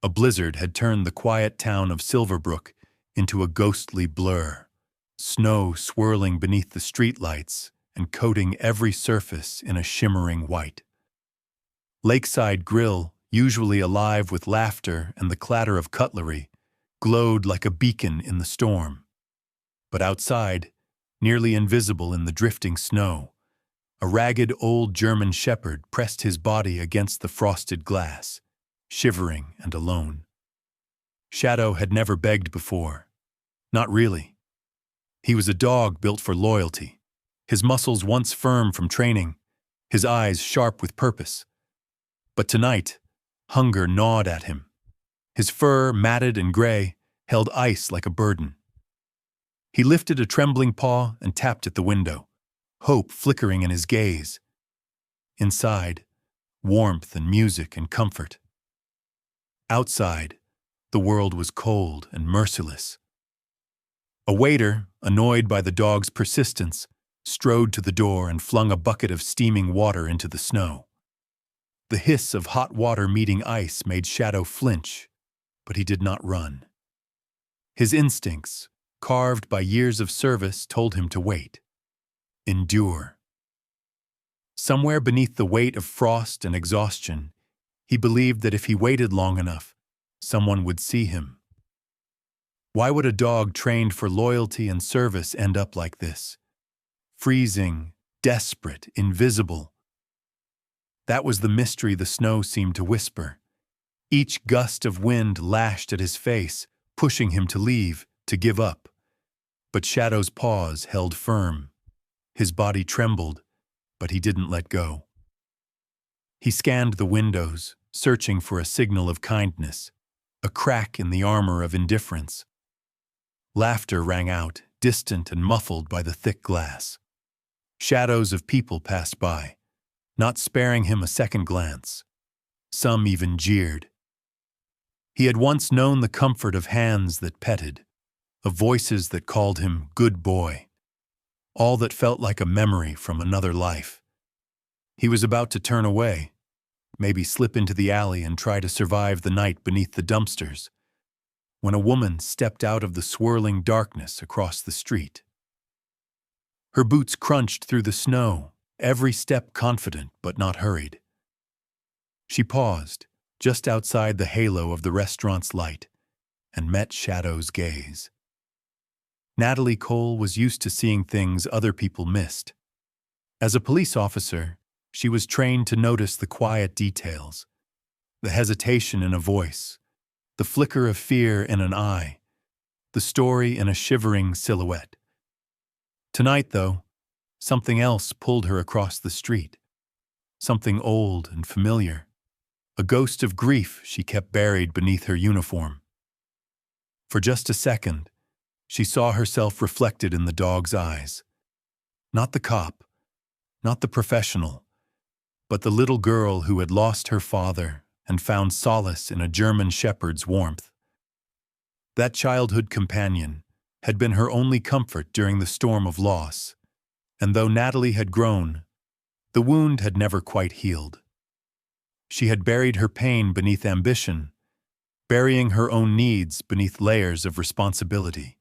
A blizzard had turned the quiet town of Silverbrook into a ghostly blur, snow swirling beneath the streetlights and coating every surface in a shimmering white. Lakeside Grill, usually alive with laughter and the clatter of cutlery, glowed like a beacon in the storm. But outside, nearly invisible in the drifting snow, a ragged old German shepherd pressed his body against the frosted glass, shivering and alone. Shadow had never begged before. Not really. He was a dog built for loyalty, his muscles once firm from training, his eyes sharp with purpose. But tonight, hunger gnawed at him. His fur, matted and gray, held ice like a burden. He lifted a trembling paw and tapped at the window, hope flickering in his gaze. Inside, warmth and music and comfort. Outside, the world was cold and merciless. A waiter, annoyed by the dog's persistence, strode to the door and flung a bucket of steaming water into the snow. The hiss of hot water meeting ice made Shadow flinch, but he did not run. His instincts, carved by years of service, told him to wait. Endure. Somewhere beneath the weight of frost and exhaustion, he believed that if he waited long enough, someone would see him. Why would a dog trained for loyalty and service end up like this? Freezing, desperate, invisible. That was the mystery the snow seemed to whisper. Each gust of wind lashed at his face, pushing him to leave, to give up. But Shadow's paws held firm. His body trembled, but he didn't let go. He scanned the windows, searching for a signal of kindness, a crack in the armor of indifference. Laughter rang out, distant and muffled by the thick glass. Shadows of people passed by, not sparing him a second glance. Some even jeered. He had once known the comfort of hands that petted, of voices that called him good boy, all that felt like a memory from another life. He was about to turn away, maybe slip into the alley and try to survive the night beneath the dumpsters, when a woman stepped out of the swirling darkness across the street. Her boots crunched through the snow, every step confident but not hurried. She paused, just outside the halo of the restaurant's light, and met Shadow's gaze. Natalie Cole was used to seeing things other people missed. As a police officer, she was trained to notice the quiet details, the hesitation in a voice, the flicker of fear in an eye, the story in a shivering silhouette. Tonight, though, something else pulled her across the street. Something old and familiar. A ghost of grief she kept buried beneath her uniform. For just a second, she saw herself reflected in the dog's eyes. Not the cop, not the professional, but the little girl who had lost her father and found solace in a German shepherd's warmth. That childhood companion had been her only comfort during the storm of loss, and though Natalie had grown, the wound had never quite healed. She had buried her pain beneath ambition, burying her own needs beneath layers of responsibility.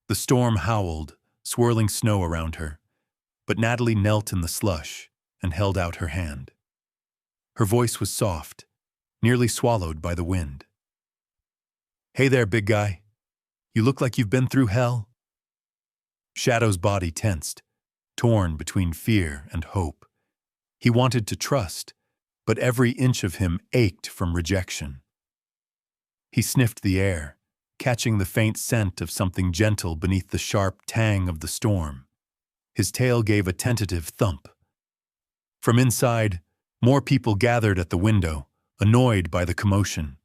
The storm howled, swirling snow around her, but Natalie knelt in the slush and held out her hand. Her voice was soft, nearly swallowed by the wind. "Hey there, big guy. You look like you've been through hell." Shadow's body tensed, torn between fear and hope. He wanted to trust, but every inch of him ached from rejection. He sniffed the air, catching the faint scent of something gentle beneath the sharp tang of the storm. His tail gave a tentative thump. From inside, more people gathered at the window, annoyed by the commotion.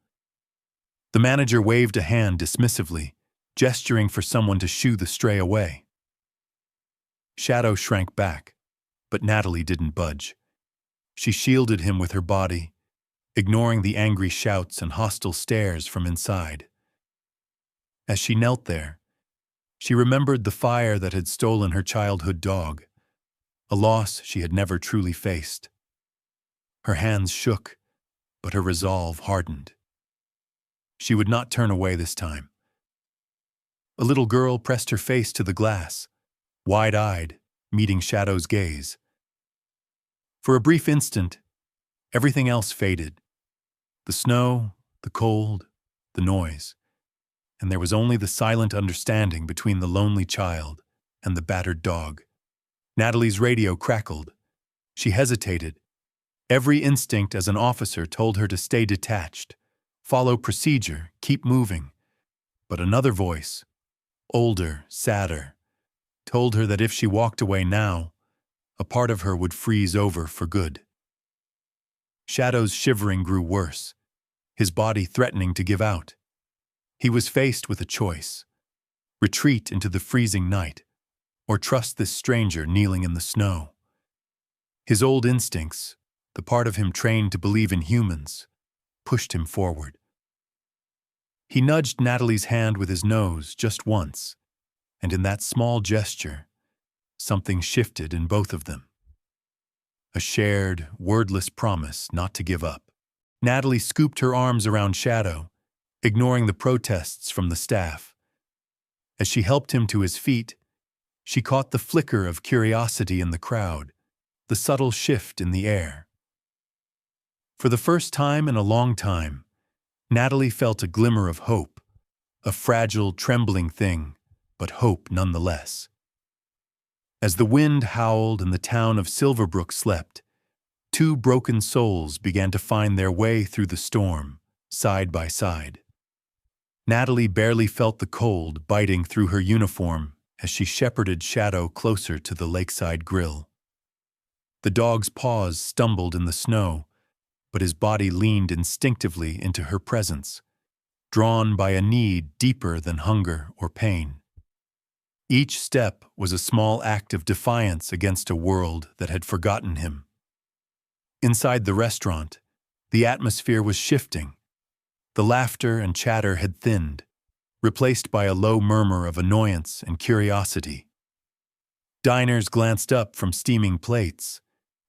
The manager waved a hand dismissively, gesturing for someone to shoo the stray away. Shadow shrank back, but Natalie didn't budge. She shielded him with her body, ignoring the angry shouts and hostile stares from inside. As she knelt there, she remembered the fire that had stolen her childhood dog, a loss she had never truly faced. Her hands shook, but her resolve hardened. She would not turn away this time. A little girl pressed her face to the glass, wide-eyed, meeting Shadow's gaze. For a brief instant, everything else faded. The snow, the cold, the noise. And there was only the silent understanding between the lonely child and the battered dog. Natalie's radio crackled. She hesitated. Every instinct as an officer told her to stay detached, follow procedure, keep moving. But another voice, older, sadder, told her that if she walked away now, a part of her would freeze over for good. Shadow's shivering grew worse, his body threatening to give out. He was faced with a choice: retreat into the freezing night, or trust this stranger kneeling in the snow. His old instincts, the part of him trained to believe in humans, pushed him forward. He nudged Natalie's hand with his nose just once, and in that small gesture, something shifted in both of them. A shared, wordless promise not to give up. Natalie scooped her arms around Shadow, ignoring the protests from the staff. As she helped him to his feet, she caught the flicker of curiosity in the crowd, the subtle shift in the air. For the first time in a long time, Natalie felt a glimmer of hope, a fragile, trembling thing, but hope nonetheless. As the wind howled and the town of Silverbrook slept, two broken souls began to find their way through the storm, side by side. Natalie barely felt the cold biting through her uniform as she shepherded Shadow closer to the lakeside grill. The dog's paws stumbled in the snow, but his body leaned instinctively into her presence, drawn by a need deeper than hunger or pain. Each step was a small act of defiance against a world that had forgotten him. Inside the restaurant, the atmosphere was shifting. The laughter and chatter had thinned, replaced by a low murmur of annoyance and curiosity. Diners glanced up from steaming plates,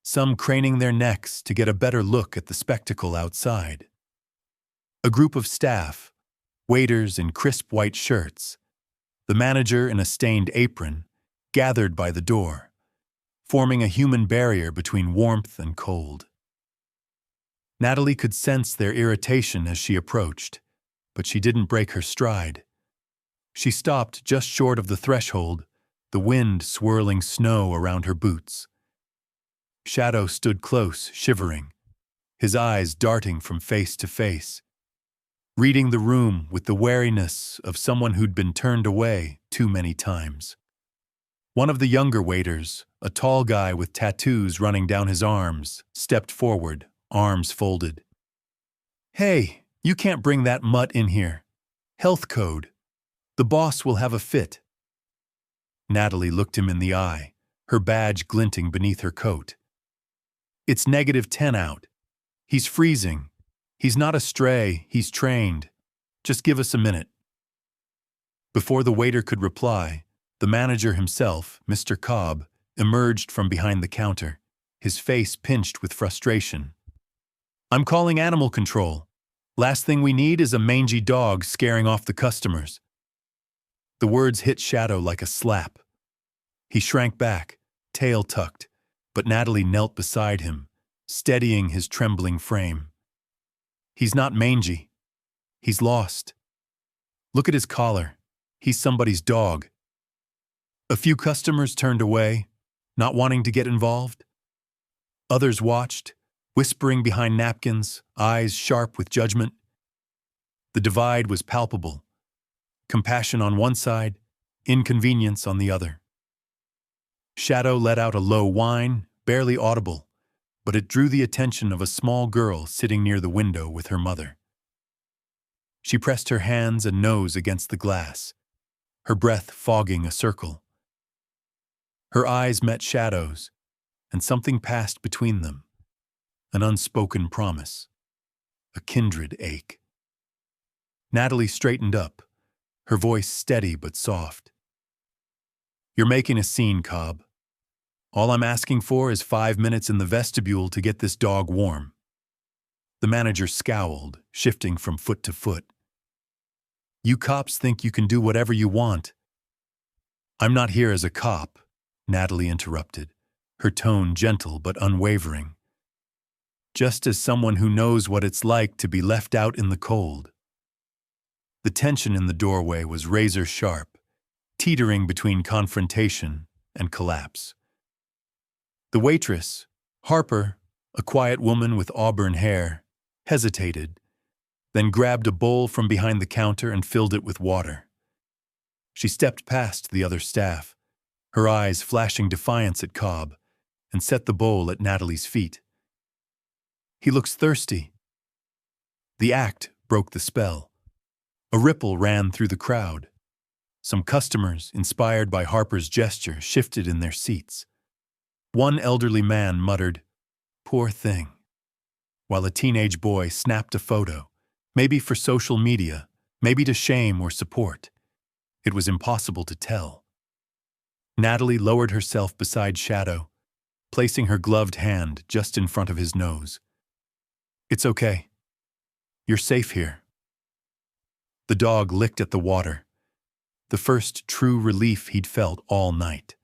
some craning their necks to get a better look at the spectacle outside. A group of staff, waiters in crisp white shirts, the manager in a stained apron, gathered by the door, forming a human barrier between warmth and cold. Natalie could sense their irritation as she approached, but she didn't break her stride. She stopped just short of the threshold, the wind swirling snow around her boots. Shadow stood close, shivering, his eyes darting from face to face, reading the room with the wariness of someone who'd been turned away too many times. One of the younger waiters, a tall guy with tattoos running down his arms, stepped forward, arms folded. "Hey, you can't bring that mutt in here. Health code. The boss will have a fit." Natalie looked him in the eye, her badge glinting beneath her coat. "It's -10 out. He's freezing. He's not a stray, he's trained. Just give us a minute." Before the waiter could reply, the manager himself, Mr. Cobb, emerged from behind the counter, his face pinched with frustration. "I'm calling animal control. Last thing we need is a mangy dog scaring off the customers." The words hit Shadow like a slap. He shrank back, tail tucked, but Natalie knelt beside him, steadying his trembling frame. "He's not mangy. He's lost. Look at his collar. He's somebody's dog." A few customers turned away, not wanting to get involved. Others watched, whispering behind napkins, eyes sharp with judgment. The divide was palpable. Compassion on one side, inconvenience on the other. Shadow let out a low whine, barely audible, but it drew the attention of a small girl sitting near the window with her mother. She pressed her hands and nose against the glass, her breath fogging a circle. Her eyes met Shadow's, and something passed between them. An unspoken promise. A kindred ache. Natalie straightened up, her voice steady but soft. "You're making a scene, Cobb. All I'm asking for is 5 minutes in the vestibule to get this dog warm." The manager scowled, shifting from foot to foot. You cops think you can do whatever you want. I'm not here as a cop, Natalie interrupted, her tone gentle but unwavering. Just as someone who knows what it's like to be left out in the cold. The tension in the doorway was razor sharp, teetering between confrontation and collapse. The waitress, Harper, a quiet woman with auburn hair, hesitated, then grabbed a bowl from behind the counter and filled it with water. She stepped past the other staff, her eyes flashing defiance at Cobb, and set the bowl at Natalie's feet. He looks thirsty. The act broke the spell. A ripple ran through the crowd. Some customers, inspired by Harper's gesture, shifted in their seats. One elderly man muttered, "Poor thing," while a teenage boy snapped a photo, maybe for social media, maybe to shame or support. It was impossible to tell. Natalie lowered herself beside Shadow, placing her gloved hand just in front of his nose. "It's okay. You're safe here." The dog licked at the water, the first true relief he'd felt all night.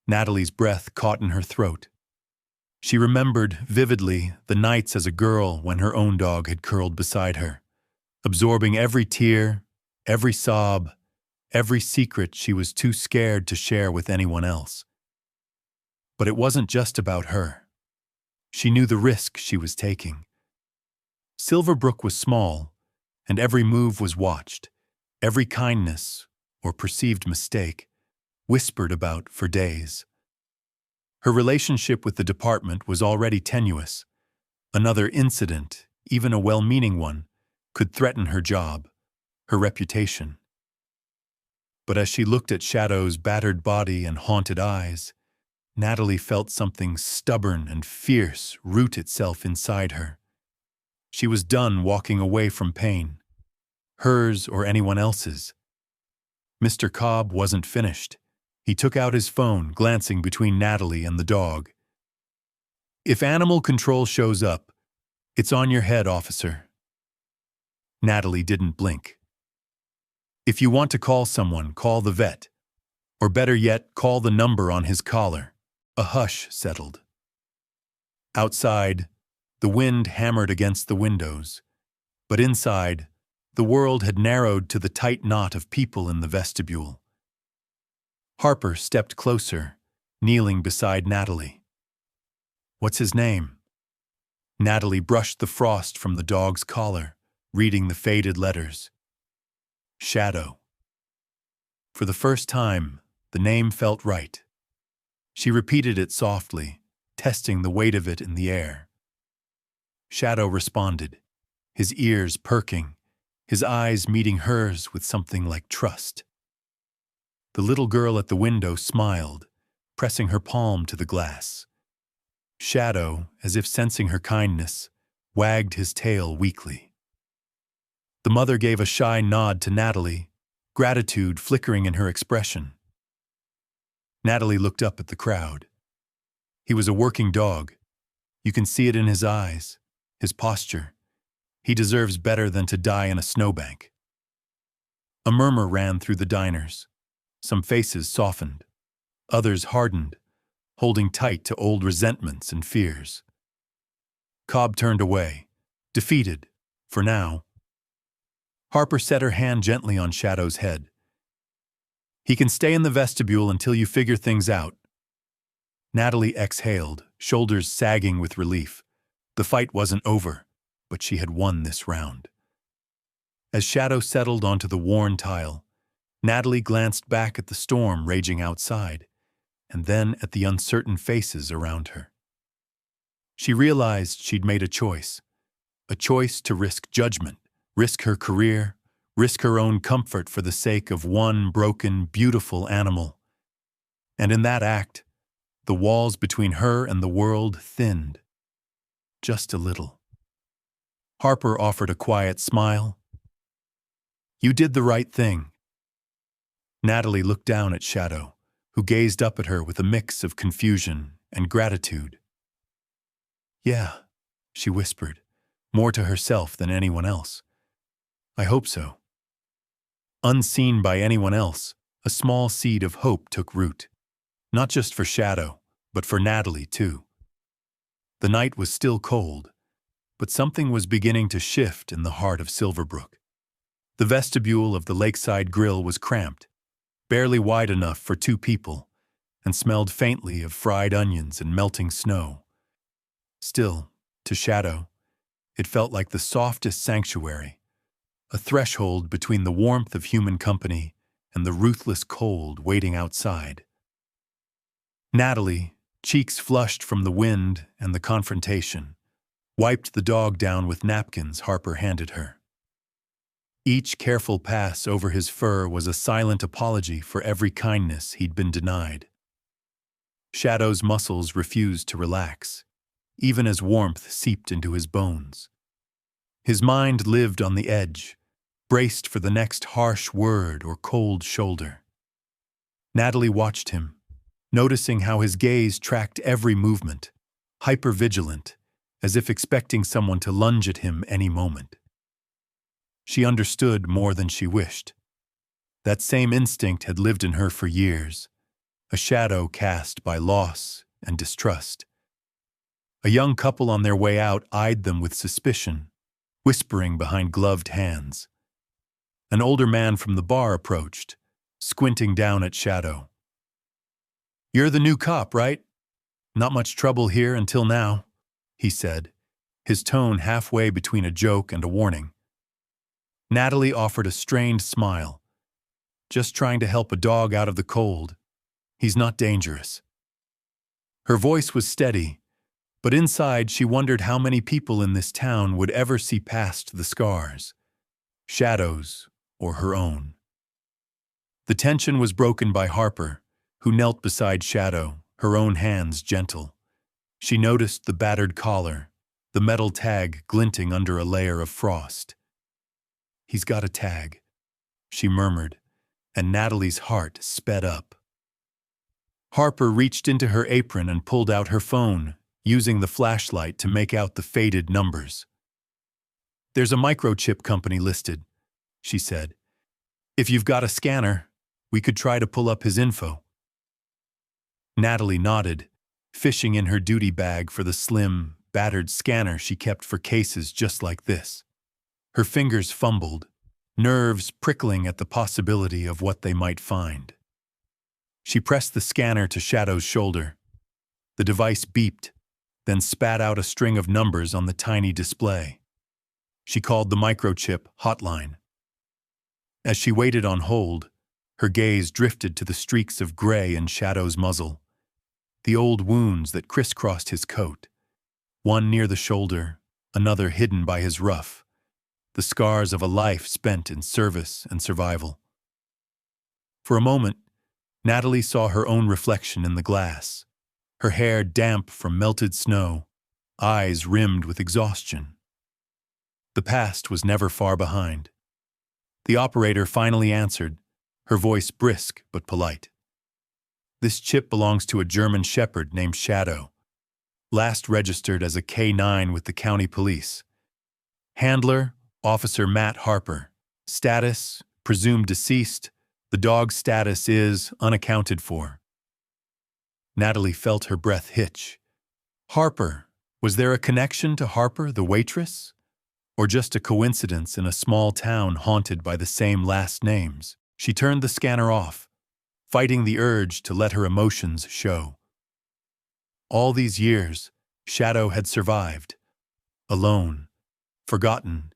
Natalie's breath caught in her throat. She remembered vividly the nights as a girl when her own dog had curled beside her, absorbing every tear, every sob, every secret she was too scared to share with anyone else. But it wasn't just about her. She knew the risk she was taking. Silverbrook was small, and every move was watched, every kindness, or perceived mistake, whispered about for days. Her relationship with the department was already tenuous. Another incident, even a well-meaning one, could threaten her job, her reputation. But as she looked at Shadow's battered body and haunted eyes, Natalie felt something stubborn and fierce root itself inside her. She was done walking away from pain, hers or anyone else's. Mr. Cobb wasn't finished. He took out his phone, glancing between Natalie and the dog. "If animal control shows up, it's on your head, officer." Natalie didn't blink. "If you want to call someone, call the vet. Or better yet, call the number on his collar." A hush settled. Outside, the wind hammered against the windows, but inside, the world had narrowed to the tight knot of people in the vestibule. Harper stepped closer, kneeling beside Natalie. "What's his name?" Natalie brushed the frost from the dog's collar, reading the faded letters. "Shadow." For the first time, the name felt right. She repeated it softly, testing the weight of it in the air. Shadow responded, his ears perking, his eyes meeting hers with something like trust. The little girl at the window smiled, pressing her palm to the glass. Shadow, as if sensing her kindness, wagged his tail weakly. The mother gave a shy nod to Natalie, gratitude flickering in her expression. Natalie looked up at the crowd. He was a working dog. You can see it in his eyes, his posture. He deserves better than to die in a snowbank. A murmur ran through the diners. Some faces softened. Others hardened, holding tight to old resentments and fears. Cobb turned away, defeated, for now. Harper set her hand gently on Shadow's head. "He can stay in the vestibule until you figure things out." Natalie exhaled, shoulders sagging with relief. The fight wasn't over, but she had won this round. As Shadow settled onto the worn tile, Natalie glanced back at the storm raging outside, and then at the uncertain faces around her. She realized she'd made a choice to risk judgment, risk her career, risk her own comfort for the sake of one broken, beautiful animal. And in that act, the walls between her and the world thinned. Just a little. Harper offered a quiet smile. "You did the right thing." Natalie looked down at Shadow, who gazed up at her with a mix of confusion and gratitude. "Yeah," she whispered, more to herself than anyone else. "I hope so." Unseen by anyone else, a small seed of hope took root. Not just for Shadow, but for Natalie, too. The night was still cold, but something was beginning to shift in the heart of Silverbrook. The vestibule of the Lakeside Grill was cramped, barely wide enough for 2 people, and smelled faintly of fried onions and melting snow. Still, to Shadow, it felt like the softest sanctuary, a threshold between the warmth of human company and the ruthless cold waiting outside. Natalie, cheeks flushed from the wind and the confrontation, wiped the dog down with napkins Harper handed her. Each careful pass over his fur was a silent apology for every kindness he'd been denied. Shadow's muscles refused to relax, even as warmth seeped into his bones. His mind lived on the edge, braced for the next harsh word or cold shoulder. Natalie watched him, noticing how his gaze tracked every movement, hyper-vigilant, as if expecting someone to lunge at him any moment. She understood more than she wished. That same instinct had lived in her for years, a shadow cast by loss and distrust. A young couple on their way out eyed them with suspicion, whispering behind gloved hands. An older man from the bar approached, squinting down at Shadow. "You're the new cop, right? Not much trouble here until now," he said, his tone halfway between a joke and a warning. Natalie offered a strained smile. "Just trying to help a dog out of the cold. He's not dangerous." Her voice was steady, but inside she wondered how many people in this town would ever see past the scars, Shadow's or her own. The tension was broken by Harper, who knelt beside Shadow, her own hands gentle. She noticed the battered collar, the metal tag glinting under a layer of frost. "He's got a tag," she murmured, and Natalie's heart sped up. Harper reached into her apron and pulled out her phone, using the flashlight to make out the faded numbers. "There's a microchip company listed," she said. "If you've got a scanner, we could try to pull up his info." Natalie nodded, fishing in her duty bag for the slim, battered scanner she kept for cases just like this. Her fingers fumbled, nerves prickling at the possibility of what they might find. She pressed the scanner to Shadow's shoulder. The device beeped, then spat out a string of numbers on the tiny display. She called the microchip hotline. As she waited on hold, her gaze drifted to the streaks of gray in Shadow's muzzle, the old wounds that crisscrossed his coat, one near the shoulder, another hidden by his ruff, the scars of a life spent in service and survival. For a moment, Natalie saw her own reflection in the glass, her hair damp from melted snow, eyes rimmed with exhaustion. The past was never far behind. The operator finally answered, her voice brisk but polite. "This chip belongs to a German shepherd named Shadow, last registered as a K9 with the county police. Handler, Officer Matt Harper. Status, presumed deceased. The dog's status is unaccounted for." Natalie felt her breath hitch. Harper. Was there a connection to Harper, the waitress? Or just a coincidence in a small town haunted by the same last names? She turned the scanner off, fighting the urge to let her emotions show. All these years, Shadow had survived, alone, forgotten,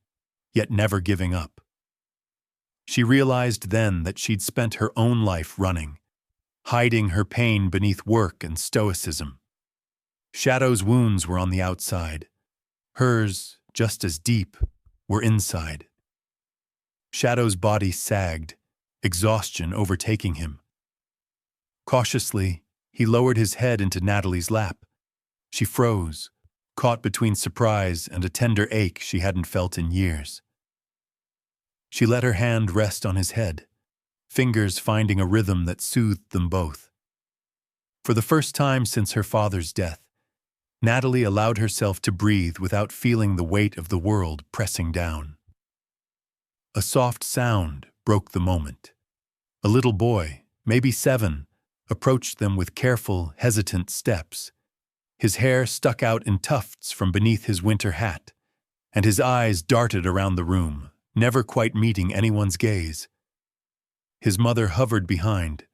yet never giving up. She realized then that she'd spent her own life running, hiding her pain beneath work and stoicism. Shadow's wounds were on the outside. Hers, just as deep, were inside. Shadow's body sagged, exhaustion overtaking him. Cautiously, he lowered his head into Natalie's lap. She froze, caught between surprise and a tender ache she hadn't felt in years. She let her hand rest on his head, fingers finding a rhythm that soothed them both. For the first time since her father's death, Natalie allowed herself to breathe without feeling the weight of the world pressing down. A soft sound broke the moment. A little boy, maybe 7, approached them with careful, hesitant steps. His hair stuck out in tufts from beneath his winter hat, and his eyes darted around the room, never quite meeting anyone's gaze. His mother hovered behind,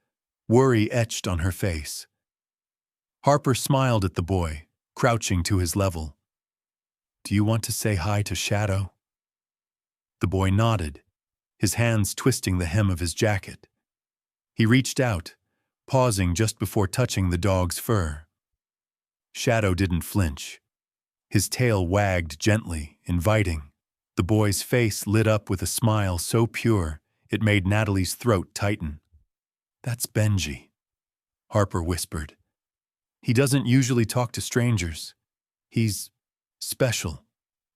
worry etched on her face. Harper smiled at the boy, crouching to his level. "Do you want to say hi to Shadow?" The boy nodded, his hands twisting the hem of his jacket. He reached out, pausing just before touching the dog's fur. Shadow didn't flinch. His tail wagged gently, inviting. The boy's face lit up with a smile so pure it made Natalie's throat tighten. "That's Benji," Harper whispered. "He doesn't usually talk to strangers. He's special.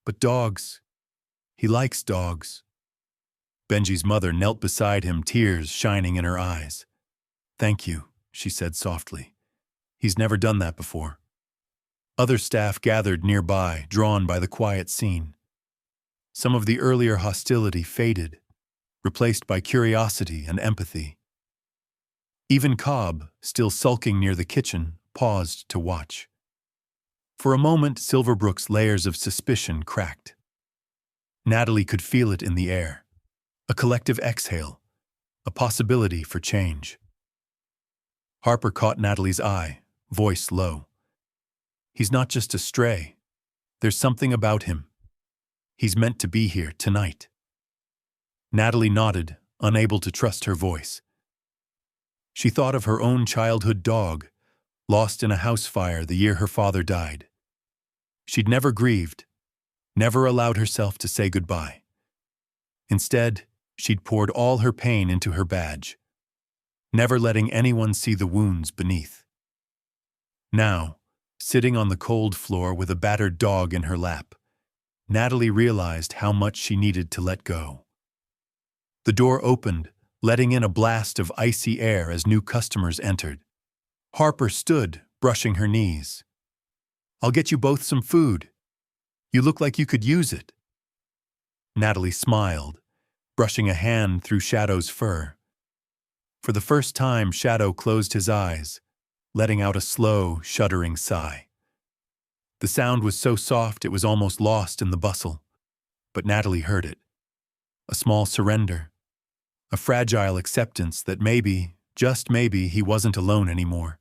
But dogs, he likes dogs." Benji's mother knelt beside him, tears shining in her eyes. "Thank you," she said softly. "He's never done that before." Other staff gathered nearby, drawn by the quiet scene. Some of the earlier hostility faded, replaced by curiosity and empathy. Even Cobb, still sulking near the kitchen, paused to watch. For a moment, Silverbrook's layers of suspicion cracked. Natalie could feel it in the air. A collective exhale, a possibility for change. Harper caught Natalie's eye, voice low. "He's not just a stray. There's something about him. He's meant to be here tonight." Natalie nodded, unable to trust her voice. She thought of her own childhood dog, lost in a house fire the year her father died. She'd never grieved, never allowed herself to say goodbye. Instead, she'd poured all her pain into her badge, never letting anyone see the wounds beneath. Now, sitting on the cold floor with a battered dog in her lap, Natalie realized how much she needed to let go. The door opened, letting in a blast of icy air as new customers entered. Harper stood, brushing her knees. "I'll get you both some food. You look like you could use it." Natalie smiled, brushing a hand through Shadow's fur. For the first time, Shadow closed his eyes, letting out a slow, shuddering sigh. The sound was so soft it was almost lost in the bustle, but Natalie heard it. A small surrender, a fragile acceptance that maybe, just maybe, he wasn't alone anymore.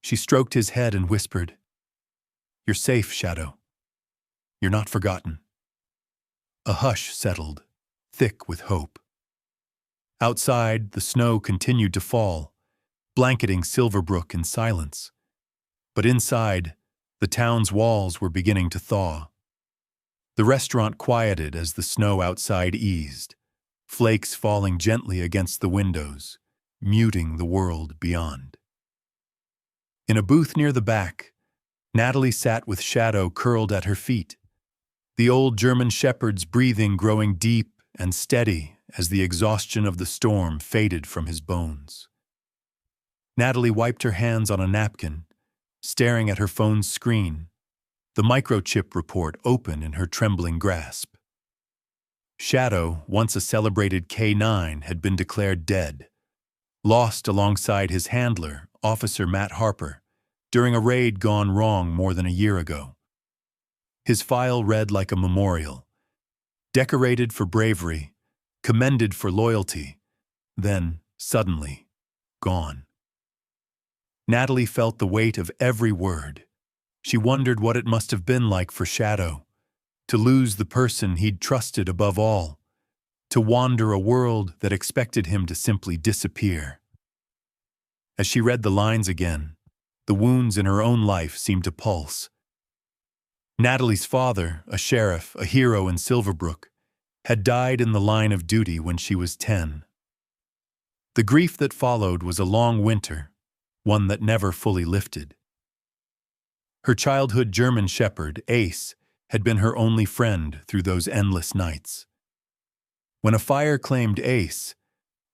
She stroked his head and whispered, "You're safe, Shadow. You're not forgotten." A hush settled, thick with hope. Outside, the snow continued to fall, blanketing Silverbrook in silence. But inside, the town's walls were beginning to thaw. The restaurant quieted as the snow outside eased, flakes falling gently against the windows, muting the world beyond. In a booth near the back, Natalie sat with Shadow curled at her feet, the old German shepherd's breathing growing deep and steady as the exhaustion of the storm faded from his bones. Natalie wiped her hands on a napkin, staring at her phone's screen, the microchip report open in her trembling grasp. Shadow, once a celebrated K9, had been declared dead, lost alongside his handler, Officer Matt Harper, during a raid gone wrong more than a year ago. His file read like a memorial, decorated for bravery, commended for loyalty, then, suddenly, gone. Natalie felt the weight of every word. She wondered what it must have been like for Shadow, to lose the person he'd trusted above all, to wander a world that expected him to simply disappear. As she read the lines again, the wounds in her own life seemed to pulse. Natalie's father, a sheriff, a hero in Silverbrook, had died in the line of duty when she was 10. The grief that followed was a long winter, one that never fully lifted. Her childhood German shepherd, Ace, had been her only friend through those endless nights. When a fire claimed Ace,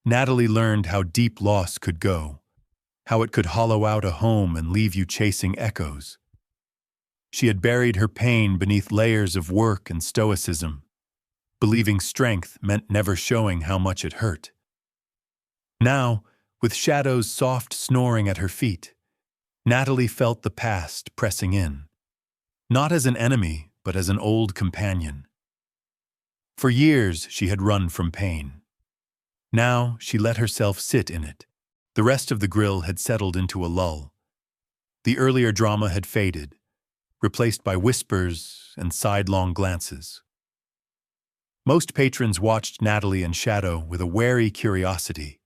Natalie learned how deep loss could go, how it could hollow out a home and leave you chasing echoes. She had buried her pain beneath layers of work and stoicism, Believing strength meant never showing how much it hurt. Now, with Shadow's soft snoring at her feet, Natalie felt the past pressing in, not as an enemy, but as an old companion. For years she had run from pain. Now she let herself sit in it. The rest of the grill had settled into a lull. The earlier drama had faded, replaced by whispers and sidelong glances. Most patrons watched Natalie and Shadow with a wary curiosity,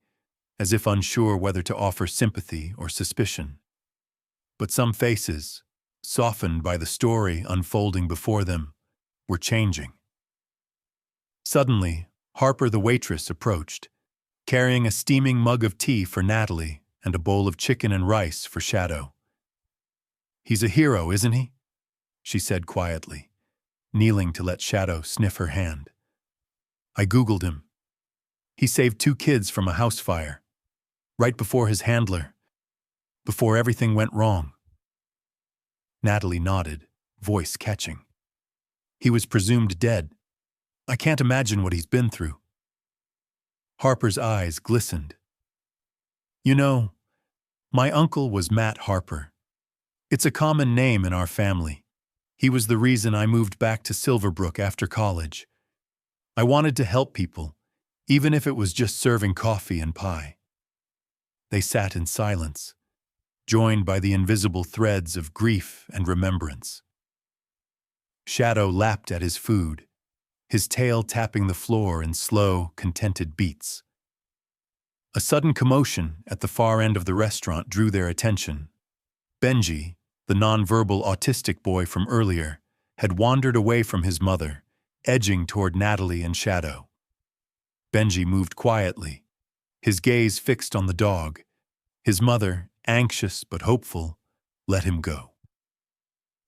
as if unsure whether to offer sympathy or suspicion. But some faces, softened by the story unfolding before them, were changing. Suddenly, Harper the waitress approached, carrying a steaming mug of tea for Natalie and a bowl of chicken and rice for Shadow. "He's a hero, isn't he?" she said quietly, kneeling to let Shadow sniff her hand. "I Googled him. He saved 2 kids from a house fire, right before his handler, before everything went wrong." Natalie nodded, voice catching. "He was presumed dead. I can't imagine what he's been through." Harper's eyes glistened. "You know, my uncle was Matt Harper. It's a common name in our family. He was the reason I moved back to Silverbrook after college. I wanted to help people, even if it was just serving coffee and pie." They sat in silence, joined by the invisible threads of grief and remembrance. Shadow lapped at his food, his tail tapping the floor in slow, contented beats. A sudden commotion at the far end of the restaurant drew their attention. Benji, the nonverbal autistic boy from earlier, had wandered away from his mother, edging toward Natalie and Shadow. Benji moved quietly, his gaze fixed on the dog. His mother, anxious but hopeful, let him go.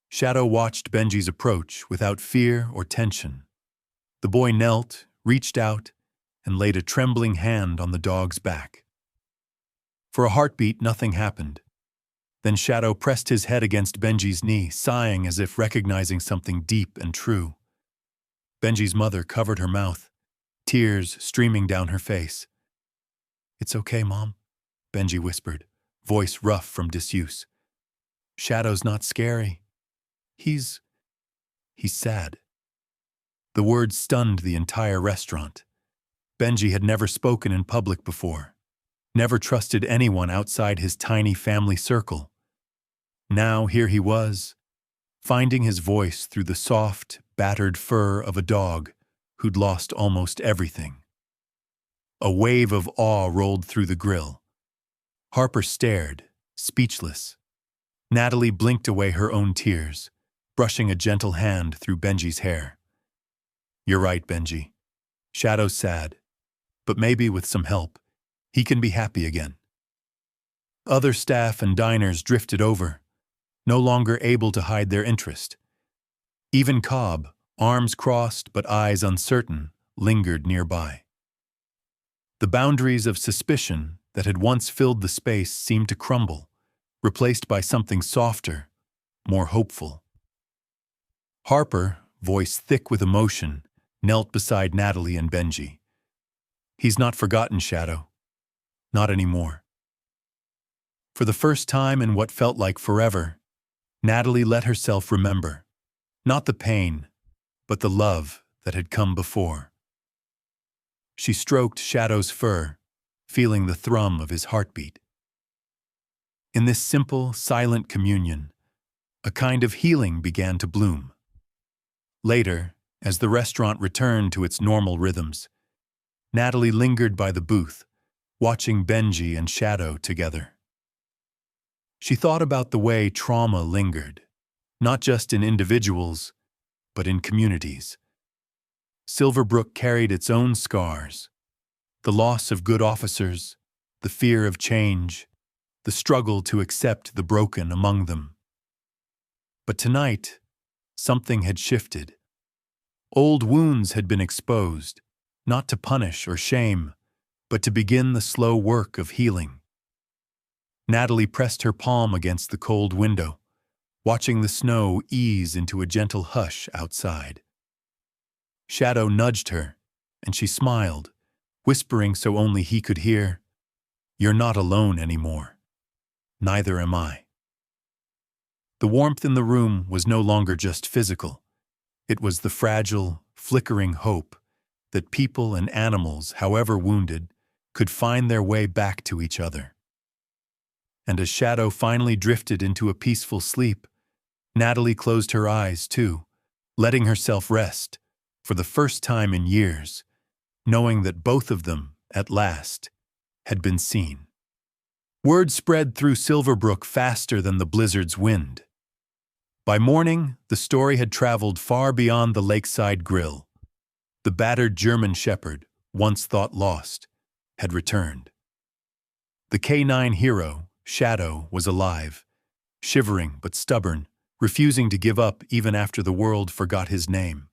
Shadow watched Benji's approach without fear or tension. The boy knelt, reached out, and laid a trembling hand on the dog's back. For a heartbeat, nothing happened. Then Shadow pressed his head against Benji's knee, sighing as if recognizing something deep and true. Benji's mother covered her mouth, tears streaming down her face. "It's okay, Mom," Benji whispered, voice rough from disuse. "Shadow's not scary. He's sad." The words stunned the entire restaurant. Benji had never spoken in public before, never trusted anyone outside his tiny family circle. Now here he was, finding his voice through the soft, battered fur of a dog who'd lost almost everything. A wave of awe rolled through the grill. Harper stared, speechless. Natalie blinked away her own tears, brushing a gentle hand through Benji's hair. "You're right, Benji. Shadow's sad, but maybe with some help, he can be happy again." Other staff and diners drifted over, no longer able to hide their interest. Even Cobb, arms crossed but eyes uncertain, lingered nearby. The boundaries of suspicion that had once filled the space seemed to crumble, replaced by something softer, more hopeful. Harper, voice thick with emotion, knelt beside Natalie and Benji. "He's not forgotten, Shadow. Not anymore." For the first time in what felt like forever, Natalie let herself remember, not the pain, but the love that had come before. She stroked Shadow's fur, feeling the thrum of his heartbeat. In this simple, silent communion, a kind of healing began to bloom. Later, as the restaurant returned to its normal rhythms, Natalie lingered by the booth, watching Benji and Shadow together. She thought about the way trauma lingered, not just in individuals, but in communities. Silverbrook carried its own scars: the loss of good officers, the fear of change, the struggle to accept the broken among them. But tonight, something had shifted. Old wounds had been exposed, not to punish or shame, but to begin the slow work of healing. Natalie pressed her palm against the cold window, watching the snow ease into a gentle hush outside. Shadow nudged her, and she smiled, whispering so only he could hear, "You're not alone anymore. Neither am I." The warmth in the room was no longer just physical. It was the fragile, flickering hope that people and animals, however wounded, could find their way back to each other. And as Shadow finally drifted into a peaceful sleep, Natalie closed her eyes too, letting herself rest, for the first time in years, knowing that both of them, at last, had been seen. Word spread through Silverbrook faster than the blizzard's wind. By morning, the story had traveled far beyond the lakeside grill. The battered German shepherd, once thought lost, had returned. The K9 hero, Shadow, was alive, shivering but stubborn, refusing to give up even after the world forgot his name.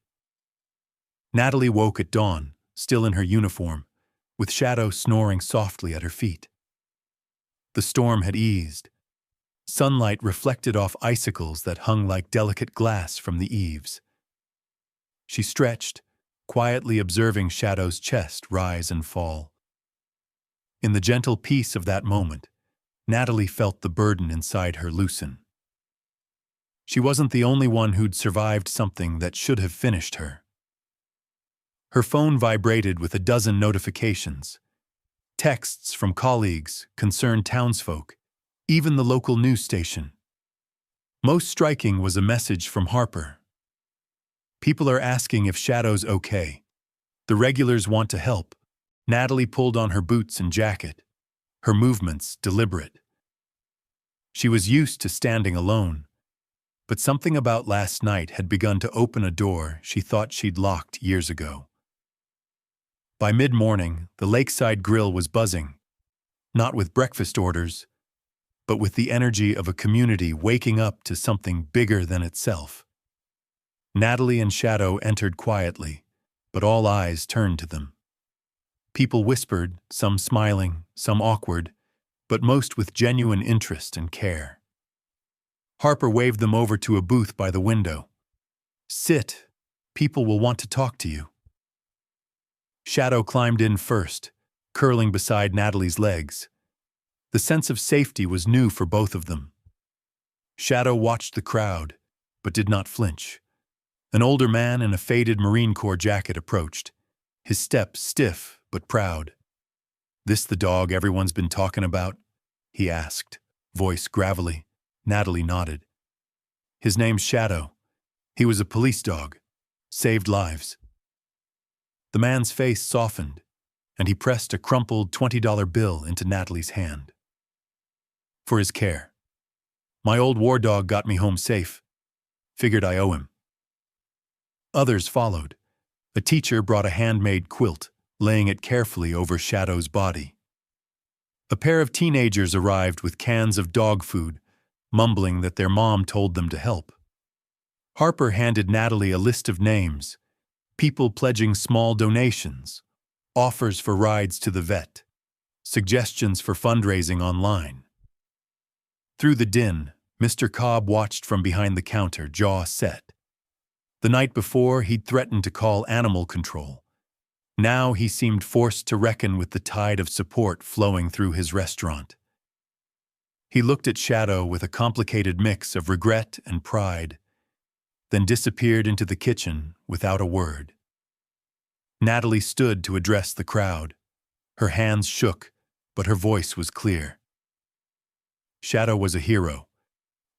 Natalie woke at dawn, still in her uniform, with Shadow snoring softly at her feet. The storm had eased. Sunlight reflected off icicles that hung like delicate glass from the eaves. She stretched, quietly observing Shadow's chest rise and fall. In the gentle peace of that moment, Natalie felt the burden inside her loosen. She wasn't the only one who'd survived something that should have finished her. Her phone vibrated with a dozen notifications. Texts from colleagues, concerned townsfolk, even the local news station. Most striking was a message from Harper. "People are asking if Shadow's okay. The regulars want to help." Natalie pulled on her boots and jacket, her movements deliberate. She was used to standing alone, but something about last night had begun to open a door she thought she'd locked years ago. By mid-morning, the lakeside grill was buzzing, not with breakfast orders, but with the energy of a community waking up to something bigger than itself. Natalie and Shadow entered quietly, but all eyes turned to them. People whispered, some smiling, some awkward, but most with genuine interest and care. Harper waved them over to a booth by the window. "Sit. People will want to talk to you." Shadow climbed in first, curling beside Natalie's legs. The sense of safety was new for both of them. Shadow watched the crowd, but did not flinch. An older man in a faded Marine Corps jacket approached, his step stiff but proud. "This the dog everyone's been talking about?" he asked, voice gravelly. Natalie nodded. "His name's Shadow. He was a police dog. Saved lives." The man's face softened, and he pressed a crumpled $20 bill into Natalie's hand. "For his care. My old war dog got me home safe. Figured I owe him." Others followed. A teacher brought a handmade quilt, laying it carefully over Shadow's body. A pair of teenagers arrived with cans of dog food, mumbling that their mom told them to help. Harper handed Natalie a list of names, people pledging small donations, offers for rides to the vet, suggestions for fundraising online. Through the din, Mr. Cobb watched from behind the counter, jaw set. The night before, he'd threatened to call animal control. Now he seemed forced to reckon with the tide of support flowing through his restaurant. He looked at Shadow with a complicated mix of regret and pride, then disappeared into the kitchen without a word. Natalie stood to address the crowd. Her hands shook, but her voice was clear. Shadow was a hero.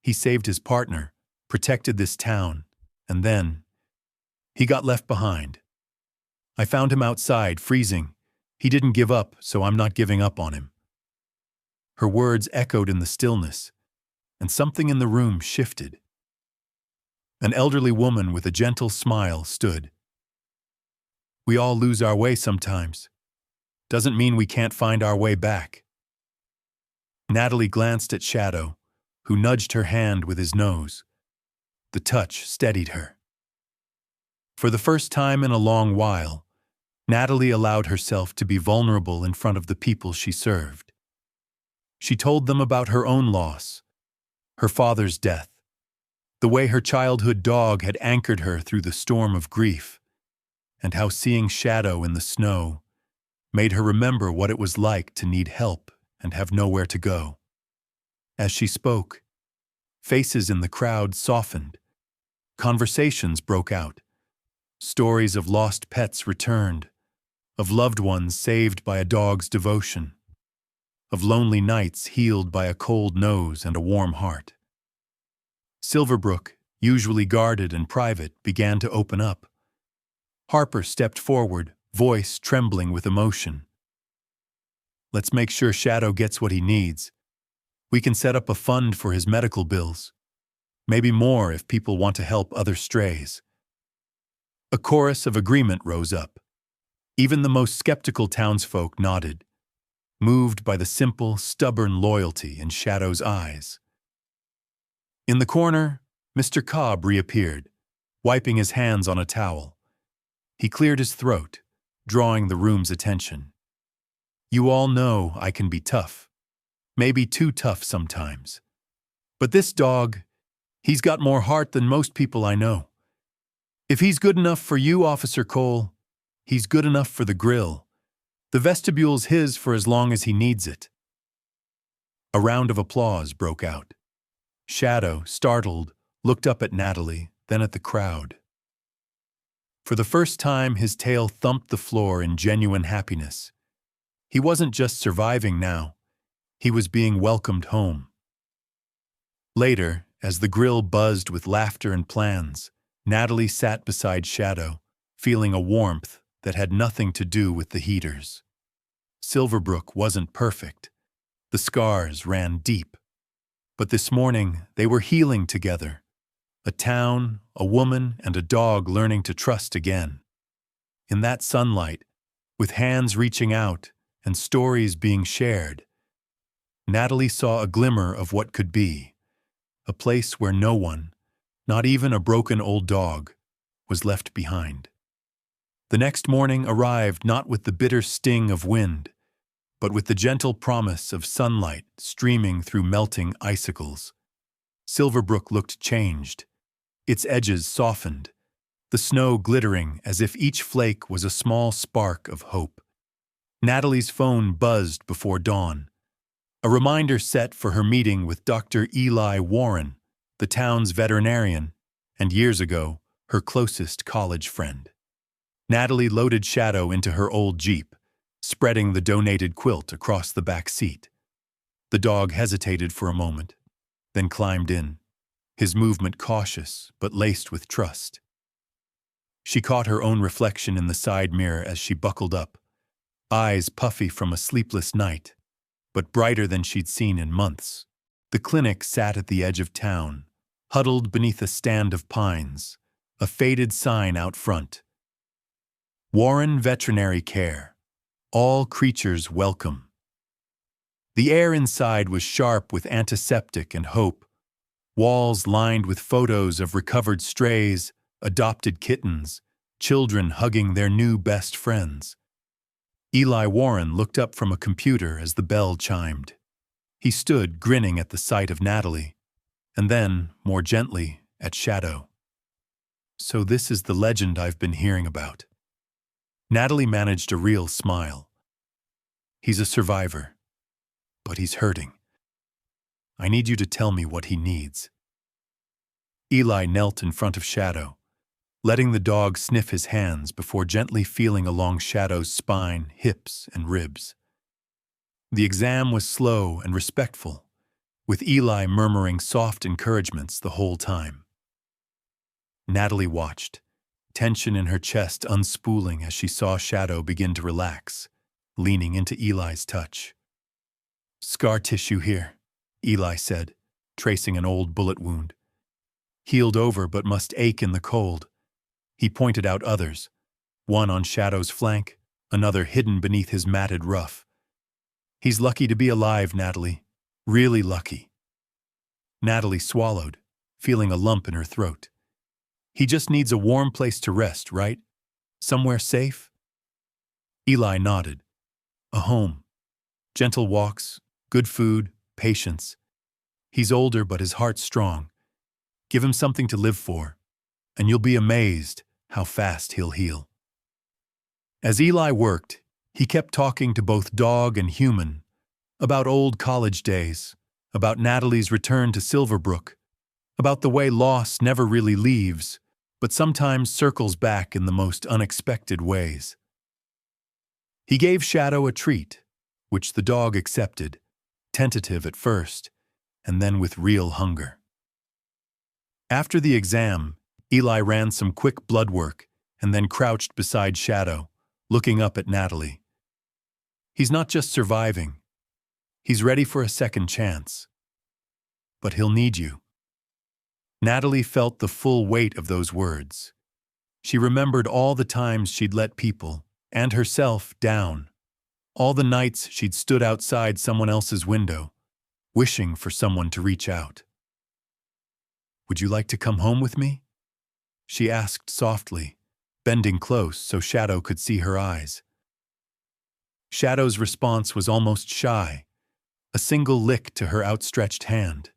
He saved his partner, protected this town, and then he got left behind. I found him outside, freezing. He didn't give up, so I'm not giving up on him. Her words echoed in the stillness, and something in the room shifted. An elderly woman with a gentle smile stood. "We all lose our way sometimes. Doesn't mean we can't find our way back." Natalie glanced at Shadow, who nudged her hand with his nose. The touch steadied her. For the first time in a long while, Natalie allowed herself to be vulnerable in front of the people she served. She told them about her own loss, her father's death, the way her childhood dog had anchored her through the storm of grief. and how seeing Shadow in the snow made her remember what it was like to need help and have nowhere to go. As she spoke, faces in the crowd softened, conversations broke out, stories of lost pets returned, of loved ones saved by a dog's devotion, of lonely nights healed by a cold nose and a warm heart. Silverbrook, usually guarded and private, began to open up. Harper stepped forward, voice trembling with emotion. "Let's make sure Shadow gets what he needs. We can set up a fund for his medical bills. Maybe more if people want to help other strays." A chorus of agreement rose up. Even the most skeptical townsfolk nodded, moved by the simple, stubborn loyalty in Shadow's eyes. In the corner, Mr. Cobb reappeared, wiping his hands on a towel. He cleared his throat, drawing the room's attention. "You all know I can be tough. Maybe too tough sometimes. But this dog, he's got more heart than most people I know. If he's good enough for you, Officer Cole, he's good enough for the grill. The vestibule's his for as long as he needs it." A round of applause broke out. Shadow, startled, looked up at Natalie, then at the crowd. For the first time, his tail thumped the floor in genuine happiness. He wasn't just surviving now. He was being welcomed home. Later, as the grill buzzed with laughter and plans, Natalie sat beside Shadow, feeling a warmth that had nothing to do with the heaters. Silverbrook wasn't perfect. The scars ran deep. But this morning, they were healing together. A town, a woman, and a dog learning to trust again. In that sunlight, with hands reaching out and stories being shared, Natalie saw a glimmer of what could be, a place where no one, not even a broken old dog, was left behind. The next morning arrived not with the bitter sting of wind, but with the gentle promise of sunlight streaming through melting icicles. Silverbrook looked changed, its edges softened, the snow glittering as if each flake was a small spark of hope. Natalie's phone buzzed before dawn, a reminder set for her meeting with Dr. Eli Warren, the town's veterinarian, and years ago, her closest college friend. Natalie loaded Shadow into her old Jeep, spreading the donated quilt across the back seat. The dog hesitated for a moment, then climbed in, his movement cautious but laced with trust. She caught her own reflection in the side mirror as she buckled up, eyes puffy from a sleepless night, but brighter than she'd seen in months. The clinic sat at the edge of town, huddled beneath a stand of pines, a faded sign out front. Warren Veterinary Care. All creatures welcome. The air inside was sharp with antiseptic and hope, walls lined with photos of recovered strays, adopted kittens, children hugging their new best friends. Eli Warren looked up from a computer as the bell chimed. He stood grinning at the sight of Natalie, and then, more gently, at Shadow. "So this is the legend I've been hearing about." Natalie managed a real smile. "He's a survivor, but he's hurting. I need you to tell me what he needs." Eli knelt in front of Shadow, letting the dog sniff his hands before gently feeling along Shadow's spine, hips, and ribs. The exam was slow and respectful, with Eli murmuring soft encouragements the whole time. Natalie watched, tension in her chest unspooling as she saw Shadow begin to relax, leaning into Eli's touch. "Scar tissue here," Eli said, tracing an old bullet wound. "Healed over but must ache in the cold." He pointed out others, one on Shadow's flank, another hidden beneath his matted ruff. "He's lucky to be alive, Natalie. Really lucky." Natalie swallowed, feeling a lump in her throat. "He just needs a warm place to rest, right? Somewhere safe?" Eli nodded. "A home. Gentle walks, good food, patience. He's older but his heart's strong. Give him something to live for, and you'll be amazed how fast he'll heal." As Eli worked, he kept talking to both dog and human, about old college days, about Natalie's return to Silverbrook, about the way loss never really leaves, but sometimes circles back in the most unexpected ways. He gave Shadow a treat, which the dog accepted, tentative at first, and then with real hunger. After the exam, Eli ran some quick blood work and then crouched beside Shadow, looking up at Natalie. He's not just surviving. He's ready for a second chance. But he'll need you. Natalie felt the full weight of those words. She remembered all the times she'd let people, and herself, down. All the nights she'd stood outside someone else's window, wishing for someone to reach out. "Would you like to come home with me?" she asked softly, bending close so Shadow could see her eyes. Shadow's response was almost shy, a single lick to her outstretched hand.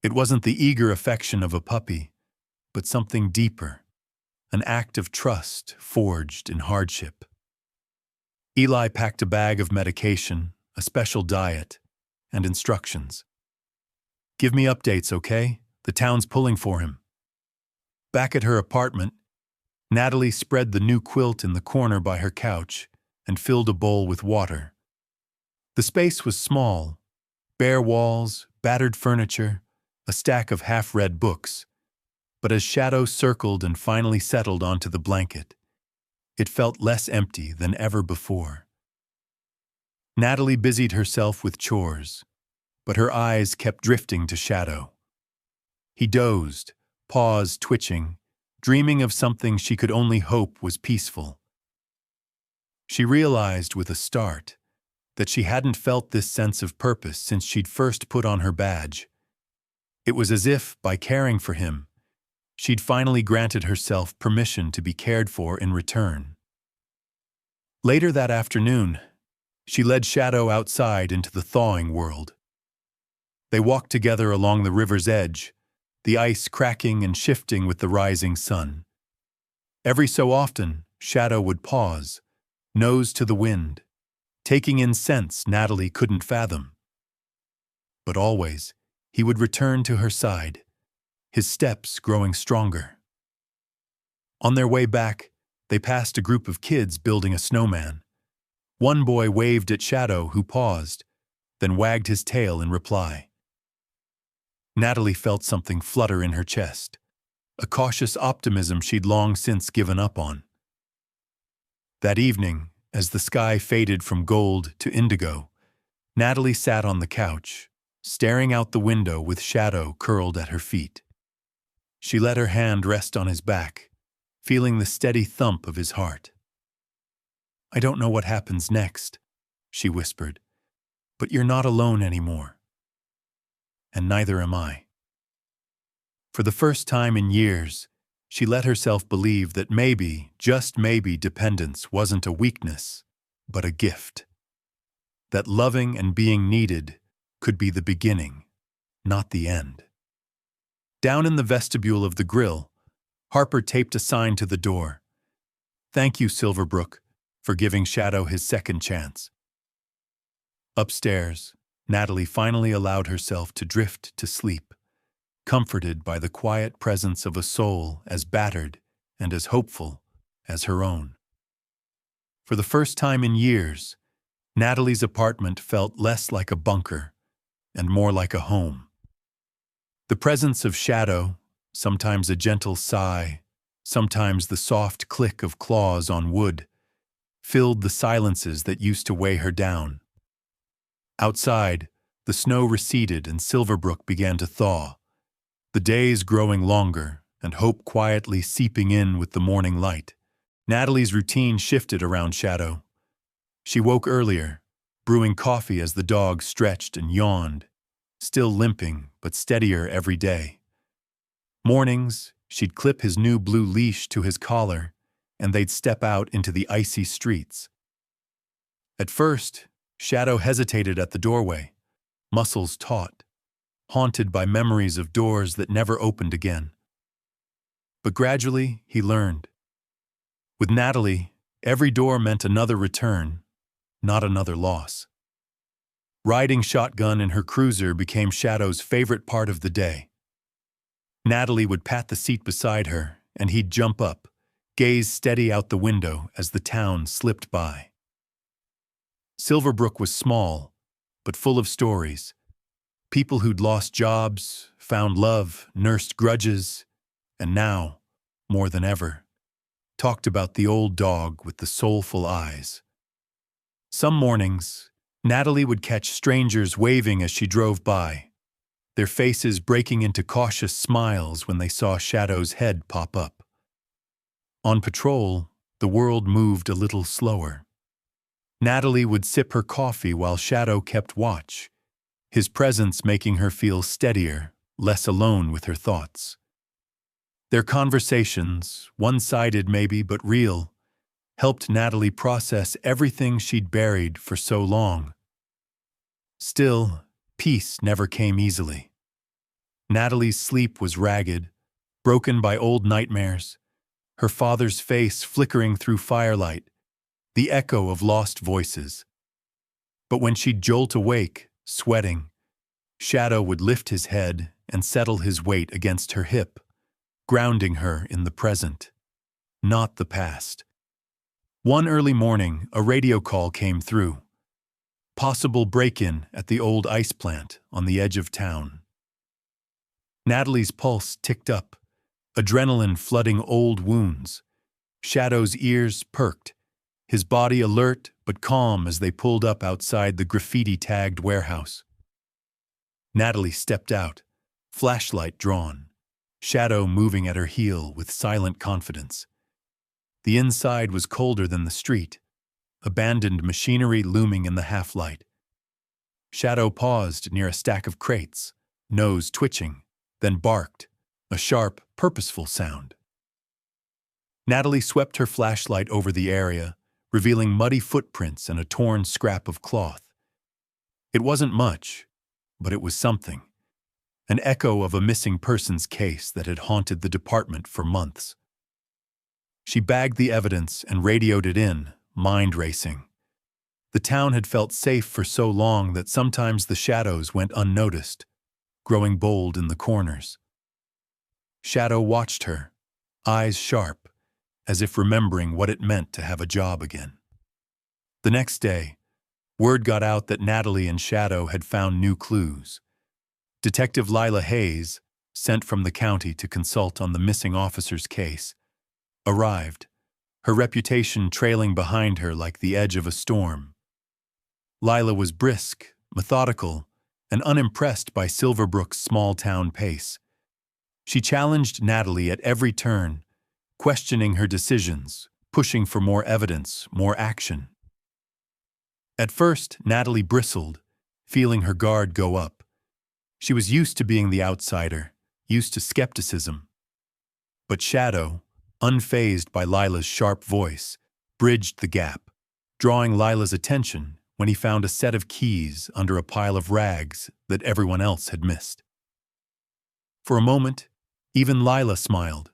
It wasn't the eager affection of a puppy, but something deeper, an act of trust forged in hardship. Eli packed a bag of medication, a special diet, and instructions. "Give me updates, okay? The town's pulling for him." Back at her apartment, Natalie spread the new quilt in the corner by her couch and filled a bowl with water. The space was small, bare walls, battered furniture, a stack of half-read books, but as Shadow circled and finally settled onto the blanket, it felt less empty than ever before. Natalie busied herself with chores, but her eyes kept drifting to Shadow. He dozed, paws twitching, dreaming of something she could only hope was peaceful. She realized with a start that she hadn't felt this sense of purpose since she'd first put on her badge. It was as if, by caring for him, she'd finally granted herself permission to be cared for in return. Later that afternoon, she led Shadow outside into the thawing world. They walked together along the river's edge, the ice cracking and shifting with the rising sun. Every so often, Shadow would pause, nose to the wind, taking in scents Natalie couldn't fathom. But always, he would return to her side, his steps growing stronger. On their way back, they passed a group of kids building a snowman. One boy waved at Shadow, who paused, then wagged his tail in reply. Natalie felt something flutter in her chest, a cautious optimism she'd long since given up on. That evening, as the sky faded from gold to indigo, Natalie sat on the couch, staring out the window with Shadow curled at her feet. She let her hand rest on his back, feeling the steady thump of his heart. "I don't know what happens next," she whispered, "but you're not alone anymore. And neither am I." For the first time in years, she let herself believe that maybe, just maybe, dependence wasn't a weakness, but a gift. That loving and being needed could be the beginning, not the end. Down in the vestibule of the grill, Harper taped a sign to the door. "Thank you, Silverbrook, for giving Shadow his second chance." Upstairs, Natalie finally allowed herself to drift to sleep, comforted by the quiet presence of a soul as battered and as hopeful as her own. For the first time in years, Natalie's apartment felt less like a bunker and more like a home. The presence of Shadow, sometimes a gentle sigh, sometimes the soft click of claws on wood, filled the silences that used to weigh her down. Outside, the snow receded and Silverbrook began to thaw, the days growing longer and hope quietly seeping in with the morning light. Natalie's routine shifted around Shadow. She woke earlier, brewing coffee as the dog stretched and yawned, still limping but steadier every day. Mornings, she'd clip his new blue leash to his collar, and they'd step out into the icy streets. At first, Shadow hesitated at the doorway, muscles taut, haunted by memories of doors that never opened again. But gradually, he learned. With Natalie, every door meant another return, not another loss. Riding shotgun in her cruiser became Shadow's favorite part of the day. Natalie would pat the seat beside her, and he'd jump up, gaze steady out the window as the town slipped by. Silverbrook was small, but full of stories. People who'd lost jobs, found love, nursed grudges, and now, more than ever, talked about the old dog with the soulful eyes. Some mornings, Natalie would catch strangers waving as she drove by, their faces breaking into cautious smiles when they saw Shadow's head pop up. On patrol, the world moved a little slower. Natalie would sip her coffee while Shadow kept watch, his presence making her feel steadier, less alone with her thoughts. Their conversations, one-sided maybe but real, helped Natalie process everything she'd buried for so long. Still, peace never came easily. Natalie's sleep was ragged, broken by old nightmares, her father's face flickering through firelight, the echo of lost voices. But when she'd jolt awake, sweating, Shadow would lift his head and settle his weight against her hip, grounding her in the present, not the past. One early morning, a radio call came through. Possible break-in at the old ice plant on the edge of town. Natalie's pulse ticked up, adrenaline flooding old wounds. Shadow's ears perked, his body alert but calm as they pulled up outside the graffiti-tagged warehouse. Natalie stepped out, flashlight drawn, Shadow moving at her heel with silent confidence. The inside was colder than the street, abandoned machinery looming in the half-light. Shadow paused near a stack of crates, nose twitching, then barked, a sharp, purposeful sound. Natalie swept her flashlight over the area, revealing muddy footprints and a torn scrap of cloth. It wasn't much, but it was something, an echo of a missing persons case that had haunted the department for months. She bagged the evidence and radioed it in, mind racing. The town had felt safe for so long that sometimes the shadows went unnoticed, growing bold in the corners. Shadow watched her, eyes sharp, as if remembering what it meant to have a job again. The next day, word got out that Natalie and Shadow had found new clues. Detective Lila Hayes, sent from the county to consult on the missing officer's case, arrived, her reputation trailing behind her like the edge of a storm. Lila was brisk, methodical, and unimpressed by Silverbrook's small-town pace. She challenged Natalie at every turn, questioning her decisions, pushing for more evidence, more action. At first, Natalie bristled, feeling her guard go up. She was used to being the outsider, used to skepticism. But Shadow, unfazed by Lila's sharp voice, bridged the gap, drawing Lila's attention when he found a set of keys under a pile of rags that everyone else had missed. For a moment, even Lila smiled,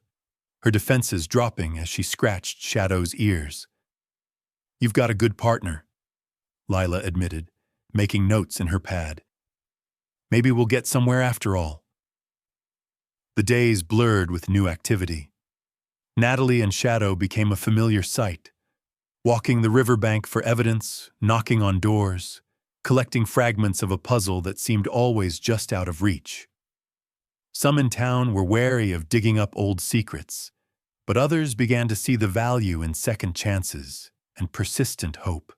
her defenses dropping as she scratched Shadow's ears. "You've got a good partner," Lila admitted, making notes in her pad. "Maybe we'll get somewhere after all." The days blurred with new activity. Natalie and Shadow became a familiar sight, walking the riverbank for evidence, knocking on doors, collecting fragments of a puzzle that seemed always just out of reach. Some in town were wary of digging up old secrets, but others began to see the value in second chances and persistent hope.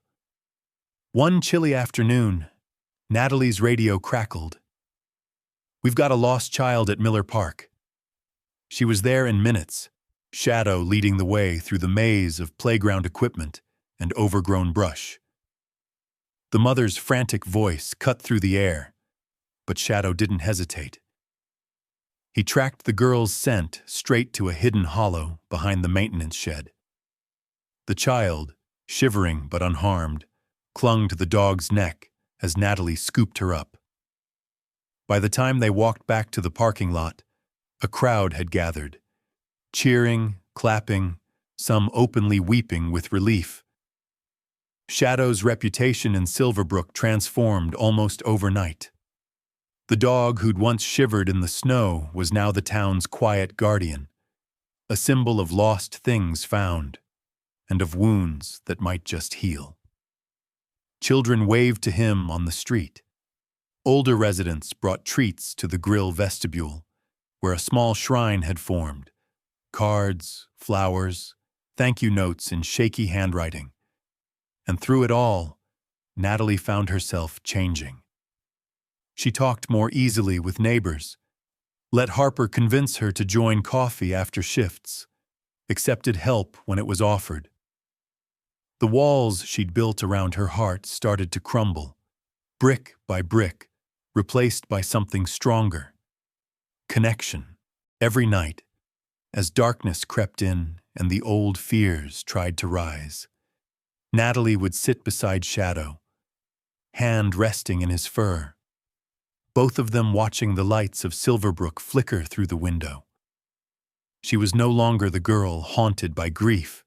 One chilly afternoon, Natalie's radio crackled. "We've got a lost child at Miller Park." She was there in minutes, Shadow leading the way through the maze of playground equipment and overgrown brush. The mother's frantic voice cut through the air, but Shadow didn't hesitate. He tracked the girl's scent straight to a hidden hollow behind the maintenance shed. The child, shivering but unharmed, clung to the dog's neck as Natalie scooped her up. By the time they walked back to the parking lot, a crowd had gathered, cheering, clapping, some openly weeping with relief. Shadow's reputation in Silverbrook transformed almost overnight. The dog who'd once shivered in the snow was now the town's quiet guardian, a symbol of lost things found, and of wounds that might just heal. Children waved to him on the street. Older residents brought treats to the grill vestibule, where a small shrine had formed. Cards, flowers, thank you notes in shaky handwriting. And through it all, Natalie found herself changing. She talked more easily with neighbors, let Harper convince her to join coffee after shifts, accepted help when it was offered. The walls she'd built around her heart started to crumble, brick by brick, replaced by something stronger. Connection. Every night, as darkness crept in and the old fears tried to rise, Natalie would sit beside Shadow, hand resting in his fur, both of them watching the lights of Silverbrook flicker through the window. She was no longer the girl haunted by grief,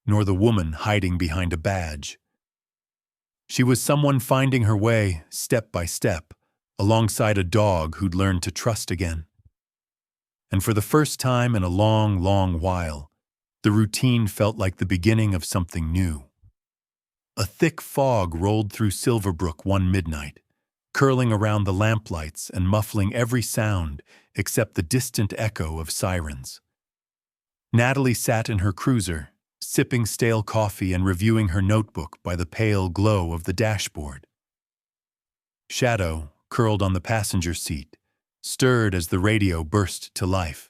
nor the woman hiding behind a badge. She was someone finding her way, step by step, alongside a dog who'd learned to trust again. And for the first time in a long, long while, the routine felt like the beginning of something new. A thick fog rolled through Silverbrook one midnight, curling around the lamplights and muffling every sound except the distant echo of sirens. Natalie sat in her cruiser, sipping stale coffee and reviewing her notebook by the pale glow of the dashboard. Shadow, curled on the passenger seat, stirred as the radio burst to life.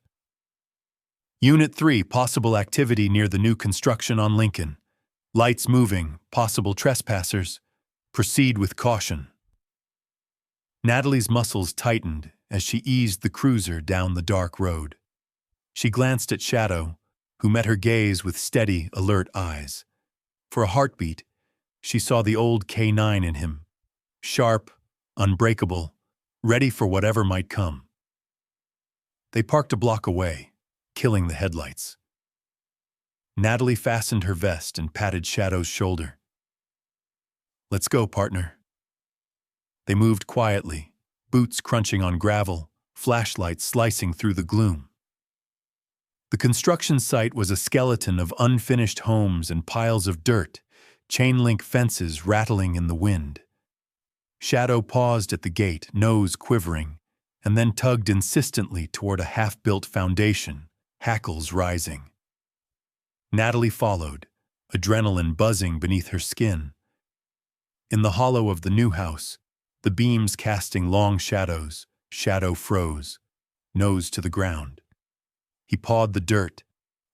Unit 3, possible activity near the new construction on Lincoln. Lights moving, possible trespassers. Proceed with caution. Natalie's muscles tightened as she eased the cruiser down the dark road. She glanced at Shadow, who met her gaze with steady, alert eyes. For a heartbeat, she saw the old K9 in him, sharp, unbreakable, ready for whatever might come. They parked a block away, killing the headlights. Natalie fastened her vest and patted Shadow's shoulder. "Let's go, partner." They moved quietly, boots crunching on gravel, flashlights slicing through the gloom. The construction site was a skeleton of unfinished homes and piles of dirt, chain-link fences rattling in the wind. Shadow paused at the gate, nose quivering, and then tugged insistently toward a half-built foundation, hackles rising. Natalie followed, adrenaline buzzing beneath her skin. In the hollow of the new house, the beams casting long shadows, Shadow froze, nose to the ground. He pawed the dirt,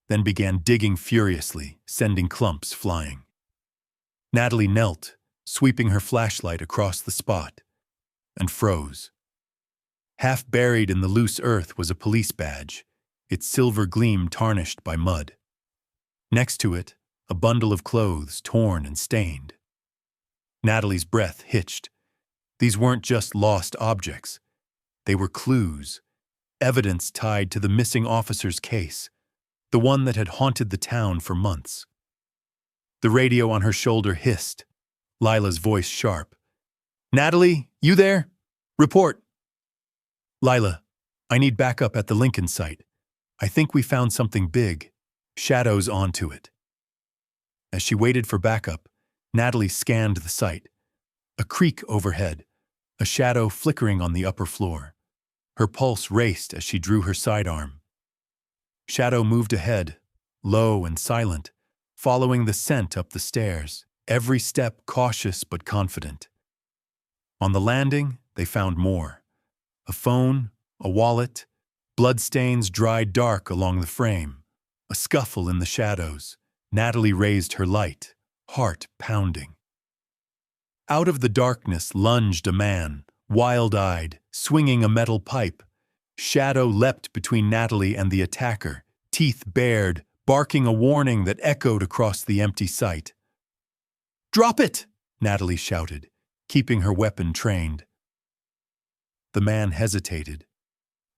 then began digging furiously, sending clumps flying. Natalie knelt, sweeping her flashlight across the spot, and froze. Half buried in the loose earth was a police badge, its silver gleam tarnished by mud. Next to it, a bundle of clothes torn and stained. Natalie's breath hitched. These weren't just lost objects. They were clues, evidence tied to the missing officer's case, the one that had haunted the town for months. The radio on her shoulder hissed, Lila's voice sharp. "Natalie, you there? Report." "Lila, I need backup at the Lincoln site. I think we found something big. Shadow's onto it." As she waited for backup, Natalie scanned the site. A creak overhead, a shadow flickering on the upper floor. Her pulse raced as she drew her sidearm. Shadow moved ahead, low and silent, following the scent up the stairs, every step cautious but confident. On the landing, they found more. A phone, a wallet, bloodstains dried dark along the frame. A scuffle in the shadows. Natalie raised her light, heart pounding. Out of the darkness lunged a man, wild-eyed, swinging a metal pipe. Shadow leapt between Natalie and the attacker, teeth bared, barking a warning that echoed across the empty site. "Drop it!" Natalie shouted, keeping her weapon trained. The man hesitated,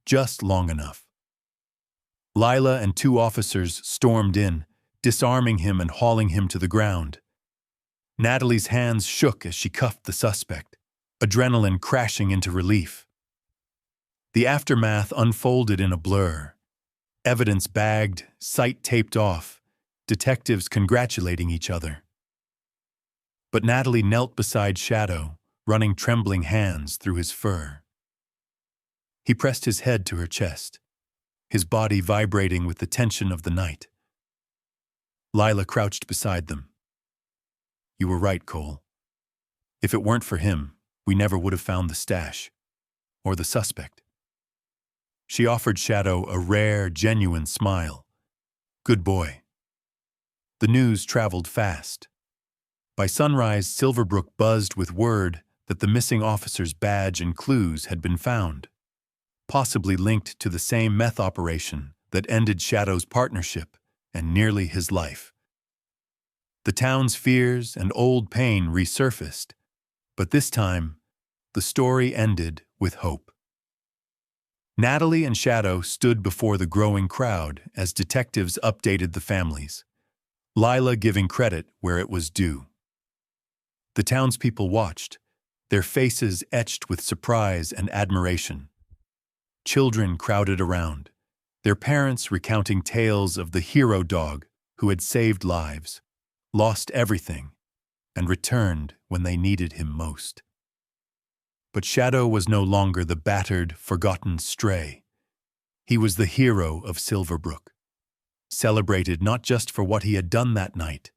just long enough. Lila and two officers stormed in, disarming him and hauling him to the ground. Natalie's hands shook as she cuffed the suspect, adrenaline crashing into relief. The aftermath unfolded in a blur. Evidence bagged, sight taped off, detectives congratulating each other. But Natalie knelt beside Shadow, running trembling hands through his fur. He pressed his head to her chest, his body vibrating with the tension of the night. Lila crouched beside them. "You were right, Cole. If it weren't for him, we never would have found the stash, or the suspect." She offered Shadow a rare, genuine smile. "Good boy." The news traveled fast. By sunrise, Silverbrook buzzed with word that the missing officer's badge and clues had been found, possibly linked to the same meth operation that ended Shadow's partnership and nearly his life. The town's fears and old pain resurfaced, but this time, the story ended with hope. Natalie and Shadow stood before the growing crowd as detectives updated the families, Lila giving credit where it was due. The townspeople watched, their faces etched with surprise and admiration. Children crowded around, their parents recounting tales of the hero dog who had saved lives, lost everything, and returned when they needed him most. But Shadow was no longer the battered, forgotten stray. He was the hero of Silverbrook, celebrated not just for what he had done that night,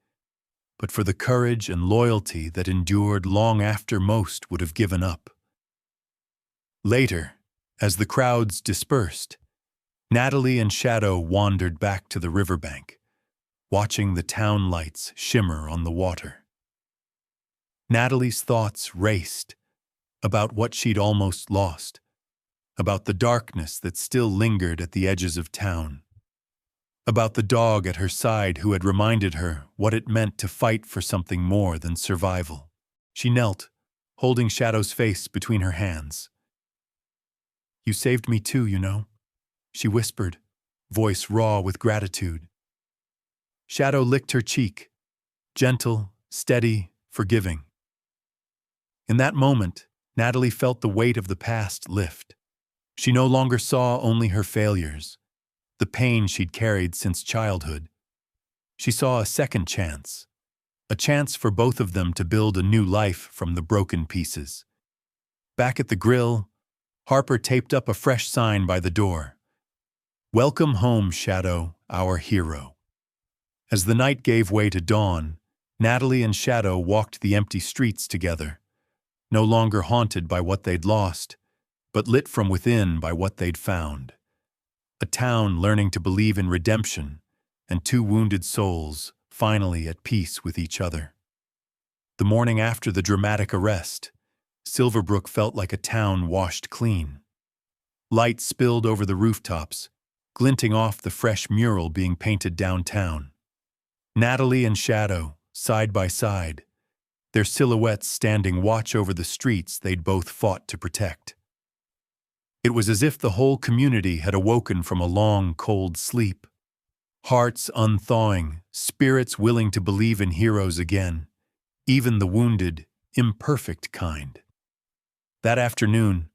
but for the courage and loyalty that endured long after most would have given up. Later, as the crowds dispersed, Natalie and Shadow wandered back to the riverbank, watching the town lights shimmer on the water. Natalie's thoughts raced about what she'd almost lost, about the darkness that still lingered at the edges of town, about the dog at her side who had reminded her what it meant to fight for something more than survival. She knelt, holding Shadow's face between her hands. "You saved me too, you know," she whispered, voice raw with gratitude. Shadow licked her cheek, gentle, steady, forgiving. In that moment, Natalie felt the weight of the past lift. She no longer saw only her failures, the pain she'd carried since childhood. She saw a second chance, a chance for both of them to build a new life from the broken pieces. Back at the grill, Harper taped up a fresh sign by the door. "Welcome home, Shadow, our hero." As the night gave way to dawn, Natalie and Shadow walked the empty streets together, no longer haunted by what they'd lost, but lit from within by what they'd found. A town learning to believe in redemption, and two wounded souls finally at peace with each other. The morning after the dramatic arrest, Silverbrook felt like a town washed clean. Light spilled over the rooftops, glinting off the fresh mural being painted downtown. Natalie and Shadow, side by side, their silhouettes standing watch over the streets they'd both fought to protect. It was as if the whole community had awoken from a long, cold sleep. Hearts unthawing, spirits willing to believe in heroes again, even the wounded, imperfect kind. That afternoon,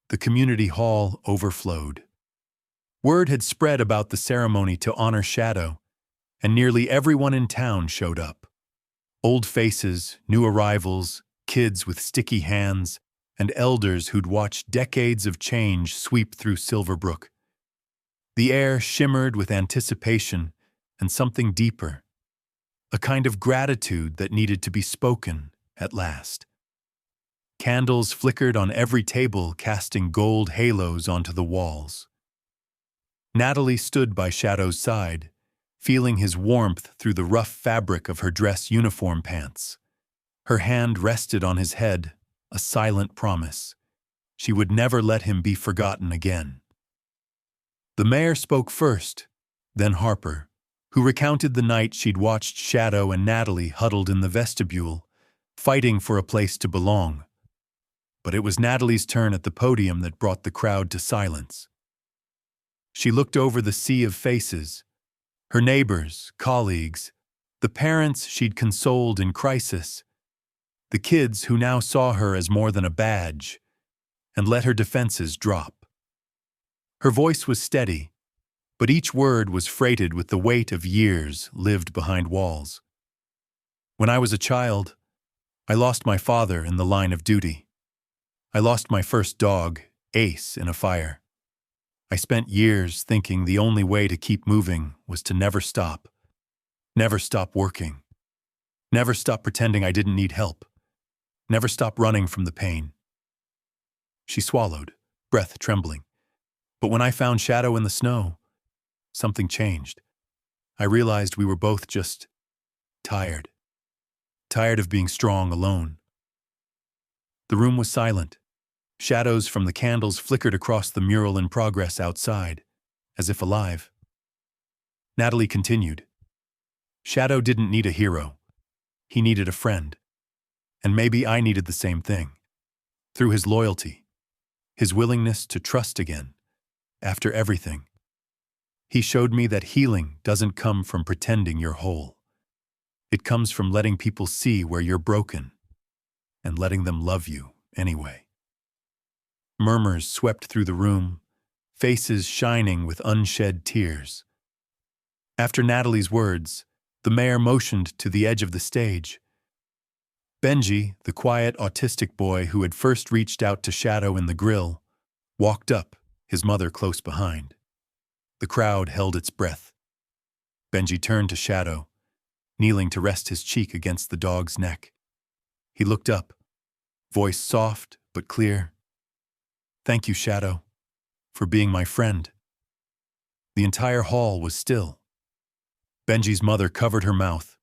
the community hall overflowed. Word had spread about the ceremony to honor Shadow, and nearly everyone in town showed up. Old faces, new arrivals, kids with sticky hands, and elders who'd watched decades of change sweep through Silverbrook. The air shimmered with anticipation and something deeper, a kind of gratitude that needed to be spoken at last. Candles flickered on every table, casting gold halos onto the walls. Natalie stood by Shadow's side, feeling his warmth through the rough fabric of her dress uniform pants. Her hand rested on his head, a silent promise. She would never let him be forgotten again. The mayor spoke first, then Harper, who recounted the night she'd watched Shadow and Natalie huddled in the vestibule, fighting for a place to belong. But it was Natalie's turn at the podium that brought the crowd to silence. She looked over the sea of faces, Her neighbors, colleagues, the parents she'd consoled in crisis, the kids who now saw her as more than a badge and let her defenses drop. Her voice was steady, but each word was freighted with the weight of years lived behind walls. When I was a child, I lost my father in the line of duty. I lost my first dog, Ace, in a fire. I spent years thinking the only way to keep moving was to never stop working, never stop pretending I didn't need help, never stop running from the pain. She swallowed, breath trembling. But when I found Shadow in the snow, something changed. I realized we were both just tired of being strong alone. The room was silent. Shadows from the candles flickered across the mural in progress outside, as if alive. Natalie continued. Shadow didn't need a hero. He needed a friend. And maybe I needed the same thing. Through his loyalty, his willingness to trust again, after everything. He showed me that healing doesn't come from pretending you're whole. It comes from letting people see where you're broken and letting them love you anyway. Murmurs swept through the room, faces shining with unshed tears. After Natalie's words, the mayor motioned to the edge of the stage. Benji, the quiet autistic boy who had first reached out to Shadow in the grill, walked up, his mother close behind. The crowd held its breath. Benji turned to Shadow, kneeling to rest his cheek against the dog's neck. He looked up, voice soft but clear. Thank you, Shadow, for being my friend. The entire hall was still. Benji's mother covered her mouth,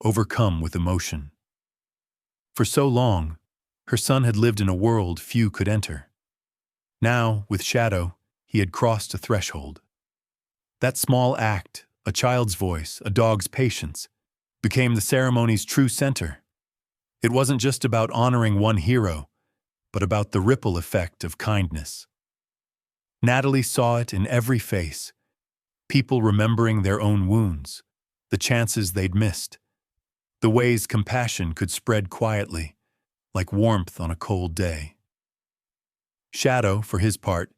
overcome with emotion. For so long, her son had lived in a world few could enter. Now, with Shadow, he had crossed a threshold. That small act, a child's voice, a dog's patience, became the ceremony's true center. It wasn't just about honoring one hero, but about the ripple effect of kindness. Natalie saw it in every face, people remembering their own wounds, the chances they'd missed, the ways compassion could spread quietly, like warmth on a cold day. Shadow, for his part,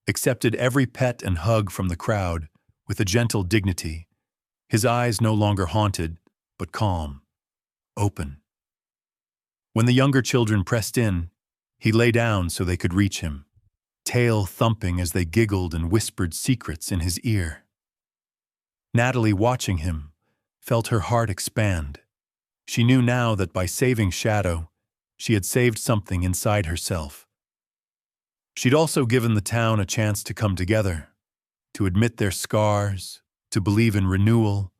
accepted every pet and hug from the crowd with a gentle dignity, his eyes no longer haunted, but calm, open. When the younger children pressed in, he lay down so they could reach him, tail thumping as they giggled and whispered secrets in his ear. Natalie, watching him, felt her heart expand. She knew now that by saving Shadow, she had saved something inside herself. She'd also given the town a chance to come together, to admit their scars, to believe in renewal,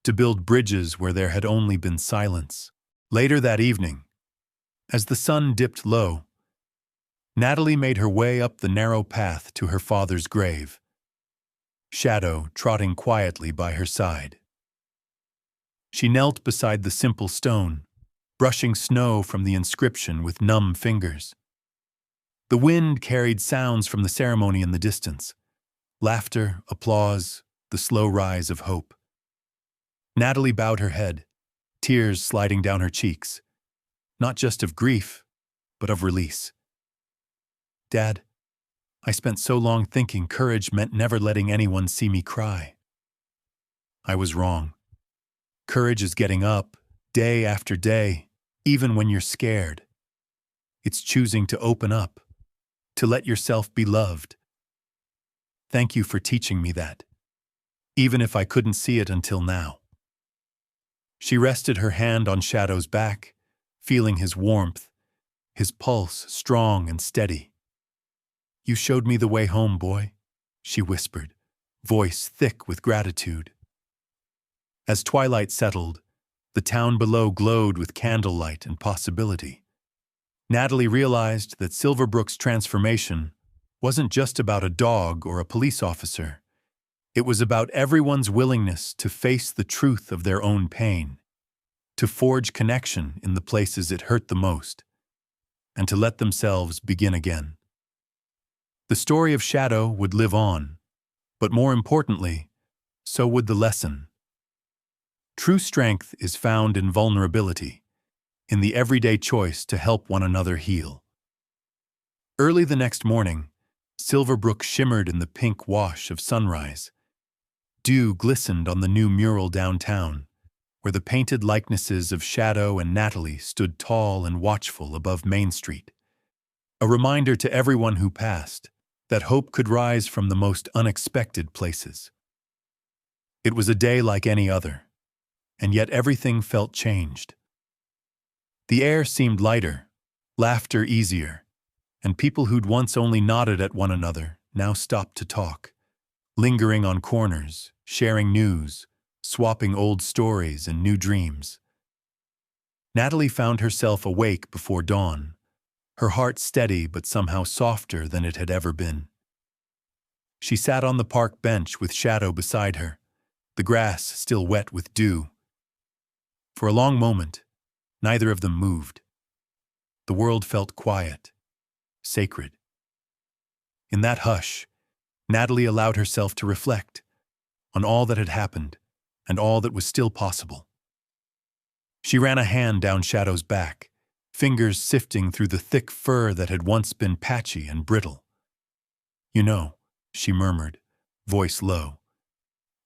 to build bridges where there had only been silence. Later that evening, as the sun dipped low, Natalie made her way up the narrow path to her father's grave, Shadow trotting quietly by her side. She knelt beside the simple stone, brushing snow from the inscription with numb fingers. The wind carried sounds from the ceremony in the distance, laughter, applause, the slow rise of hope. Natalie bowed her head, tears sliding down her cheeks, not just of grief, but of release. Dad, I spent so long thinking courage meant never letting anyone see me cry. I was wrong. Courage is getting up, day after day, even when you're scared. It's choosing to open up, to let yourself be loved. Thank you for teaching me that, even if I couldn't see it until now. She rested her hand on Shadow's back, feeling his warmth, his pulse strong and steady. You showed me the way home, boy, she whispered, voice thick with gratitude. As twilight settled, the town below glowed with candlelight and possibility. Natalie realized that Silverbrook's transformation wasn't just about a dog or a police officer. It was about everyone's willingness to face the truth of their own pain, to forge connection in the places it hurt the most, and to let themselves begin again. The story of Shadow would live on, but more importantly, So would the lesson. True strength is found in vulnerability, in the everyday choice to help one another heal. Early the next morning, Silverbrook shimmered in the pink wash of sunrise. Dew glistened on the new mural downtown, where the painted likenesses of Shadow and Natalie stood tall and watchful above Main Street. A reminder to everyone who passed that hope could rise from the most unexpected places. It was a day like any other, and yet everything felt changed. The air seemed lighter, laughter easier, and people who'd once only nodded at one another now stopped to talk, lingering on corners, sharing news, swapping old stories and new dreams. Natalie found herself awake before dawn, her heart steady but somehow softer than it had ever been. She sat on the park bench with Shadow beside her, the grass still wet with dew. For a long moment, neither of them moved. The world felt quiet, sacred. In that hush, Natalie allowed herself to reflect on all that had happened and all that was still possible. She ran a hand down Shadow's back, fingers sifting through the thick fur that had once been patchy and brittle. "You know," she murmured, voice low,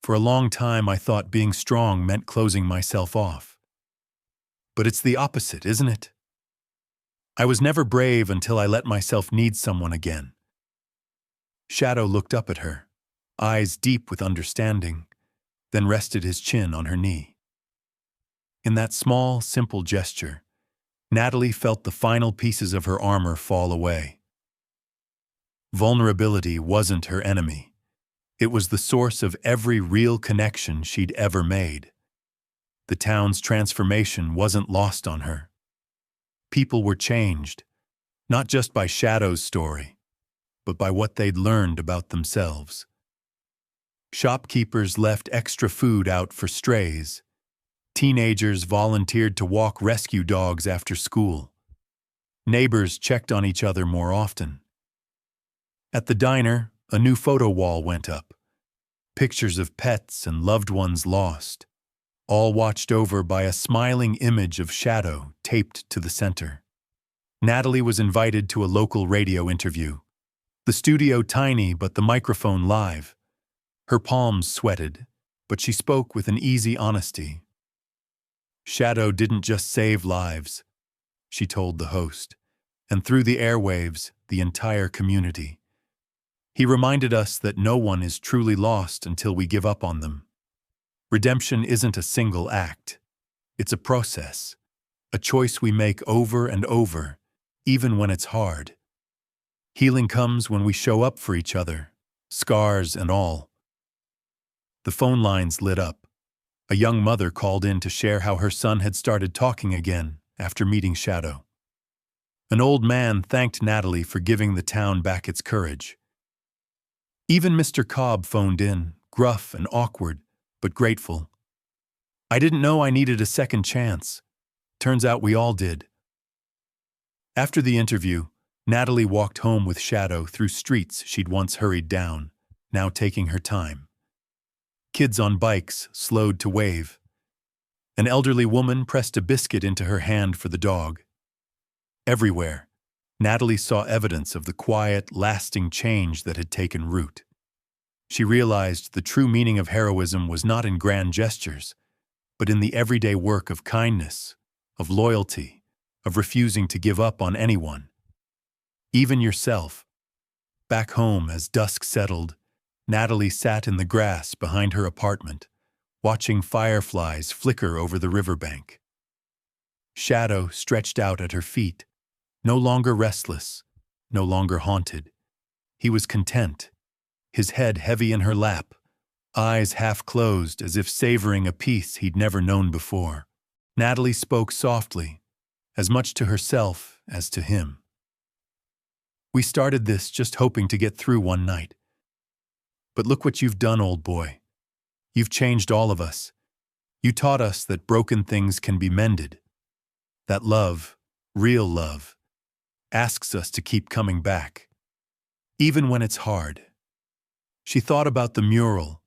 "for a long time I thought being strong meant closing myself off. But it's the opposite, isn't it? I was never brave until I let myself need someone again." Shadow looked up at her, eyes deep with understanding, then rested his chin on her knee. In that small, simple gesture, Natalie felt the final pieces of her armor fall away. Vulnerability wasn't her enemy. It was the source of every real connection she'd ever made. The town's transformation wasn't lost on her. People were changed, not just by Shadow's story, but by what they'd learned about themselves. Shopkeepers left extra food out for strays. Teenagers volunteered to walk rescue dogs after school. Neighbors checked on each other more often. At the diner, a new photo wall went up. Pictures of pets and loved ones lost, all watched over by a smiling image of Shadow taped to the center. Natalie was invited to a local radio interview. The studio tiny, but the microphone live. Her palms sweated, but she spoke with an easy honesty. "Shadow didn't just save lives," she told the host, and through the airwaves, the entire community. "He reminded us that no one is truly lost until we give up on them. Redemption isn't a single act. It's a process, a choice we make over and over, even when it's hard. Healing comes when we show up for each other, scars and all." The phone lines lit up. A young mother called in to share how her son had started talking again after meeting Shadow. An old man thanked Natalie for giving the town back its courage. Even Mr. Cobb phoned in, gruff and awkward, but grateful. "I didn't know I needed a second chance. Turns out we all did." After the interview, Natalie walked home with Shadow through streets she'd once hurried down, now taking her time. Kids on bikes slowed to wave. An elderly woman pressed a biscuit into her hand for the dog. Everywhere, Natalie saw evidence of the quiet, lasting change that had taken root. She realized the true meaning of heroism was not in grand gestures, but in the everyday work of kindness, of loyalty, of refusing to give up on anyone, even yourself. Back home, as dusk settled, Natalie sat in the grass behind her apartment, watching fireflies flicker over the riverbank. Shadow stretched out at her feet, no longer restless, no longer haunted. He was content, his head heavy in her lap, eyes half closed as if savoring a peace he'd never known before. Natalie spoke softly, as much to herself as to him. "We started this just hoping to get through one night. But look what you've done, old boy. You've changed all of us. You taught us that broken things can be mended. That love, real love, asks us to keep coming back, even when it's hard." She thought about the mural,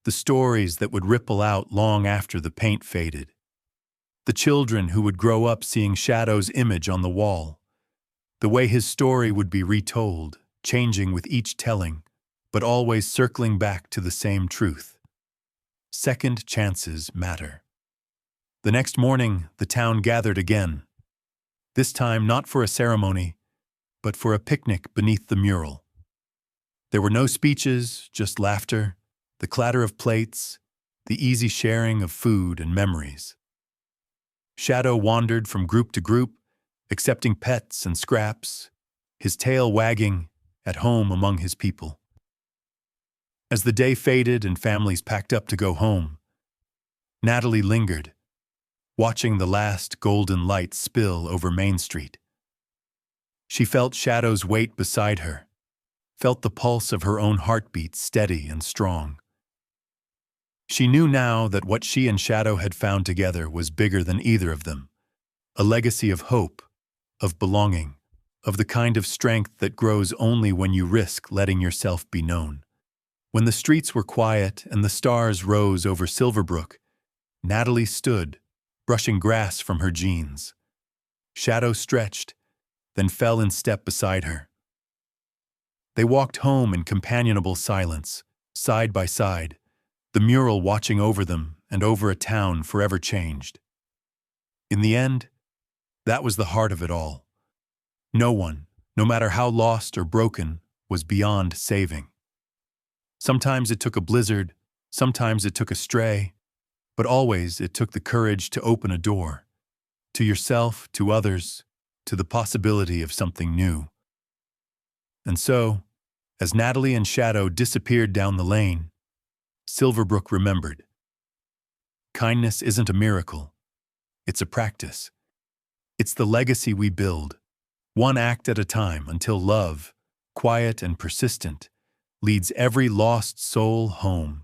the stories that would ripple out long after the paint faded, the children who would grow up seeing Shadow's image on the wall, the way his story would be retold, changing with each telling, but always circling back to the same truth. Second chances matter. The next morning, the town gathered again, this time not for a ceremony, but for a picnic beneath the mural. There were no speeches, just laughter, the clatter of plates, the easy sharing of food and memories. Shadow wandered from group to group, accepting pets and scraps, his tail wagging, at home among his people. As the day faded and families packed up to go home, Natalie lingered, watching the last golden light spill over Main Street. She felt Shadow's weight beside her, felt the pulse of her own heartbeat steady and strong. She knew now that what she and Shadow had found together was bigger than either of them, a legacy of hope, of belonging, of the kind of strength that grows only when you risk letting yourself be known. When the streets were quiet and the stars rose over Silverbrook, Natalie stood, brushing grass from her jeans. Shadow stretched, then fell in step beside her. They walked home in companionable silence, side by side, the mural watching over them and over a town forever changed. In the end, that was the heart of it all. No one, no matter how lost or broken, was beyond saving. Sometimes it took a blizzard, sometimes it took a stray, but always it took the courage to open a door, to yourself, to others, to the possibility of something new. And so, as Natalie and Shadow disappeared down the lane, Silverbrook remembered. Kindness isn't a miracle. It's a practice. It's the legacy we build, one act at a time until love, quiet and persistent, leads every lost soul home.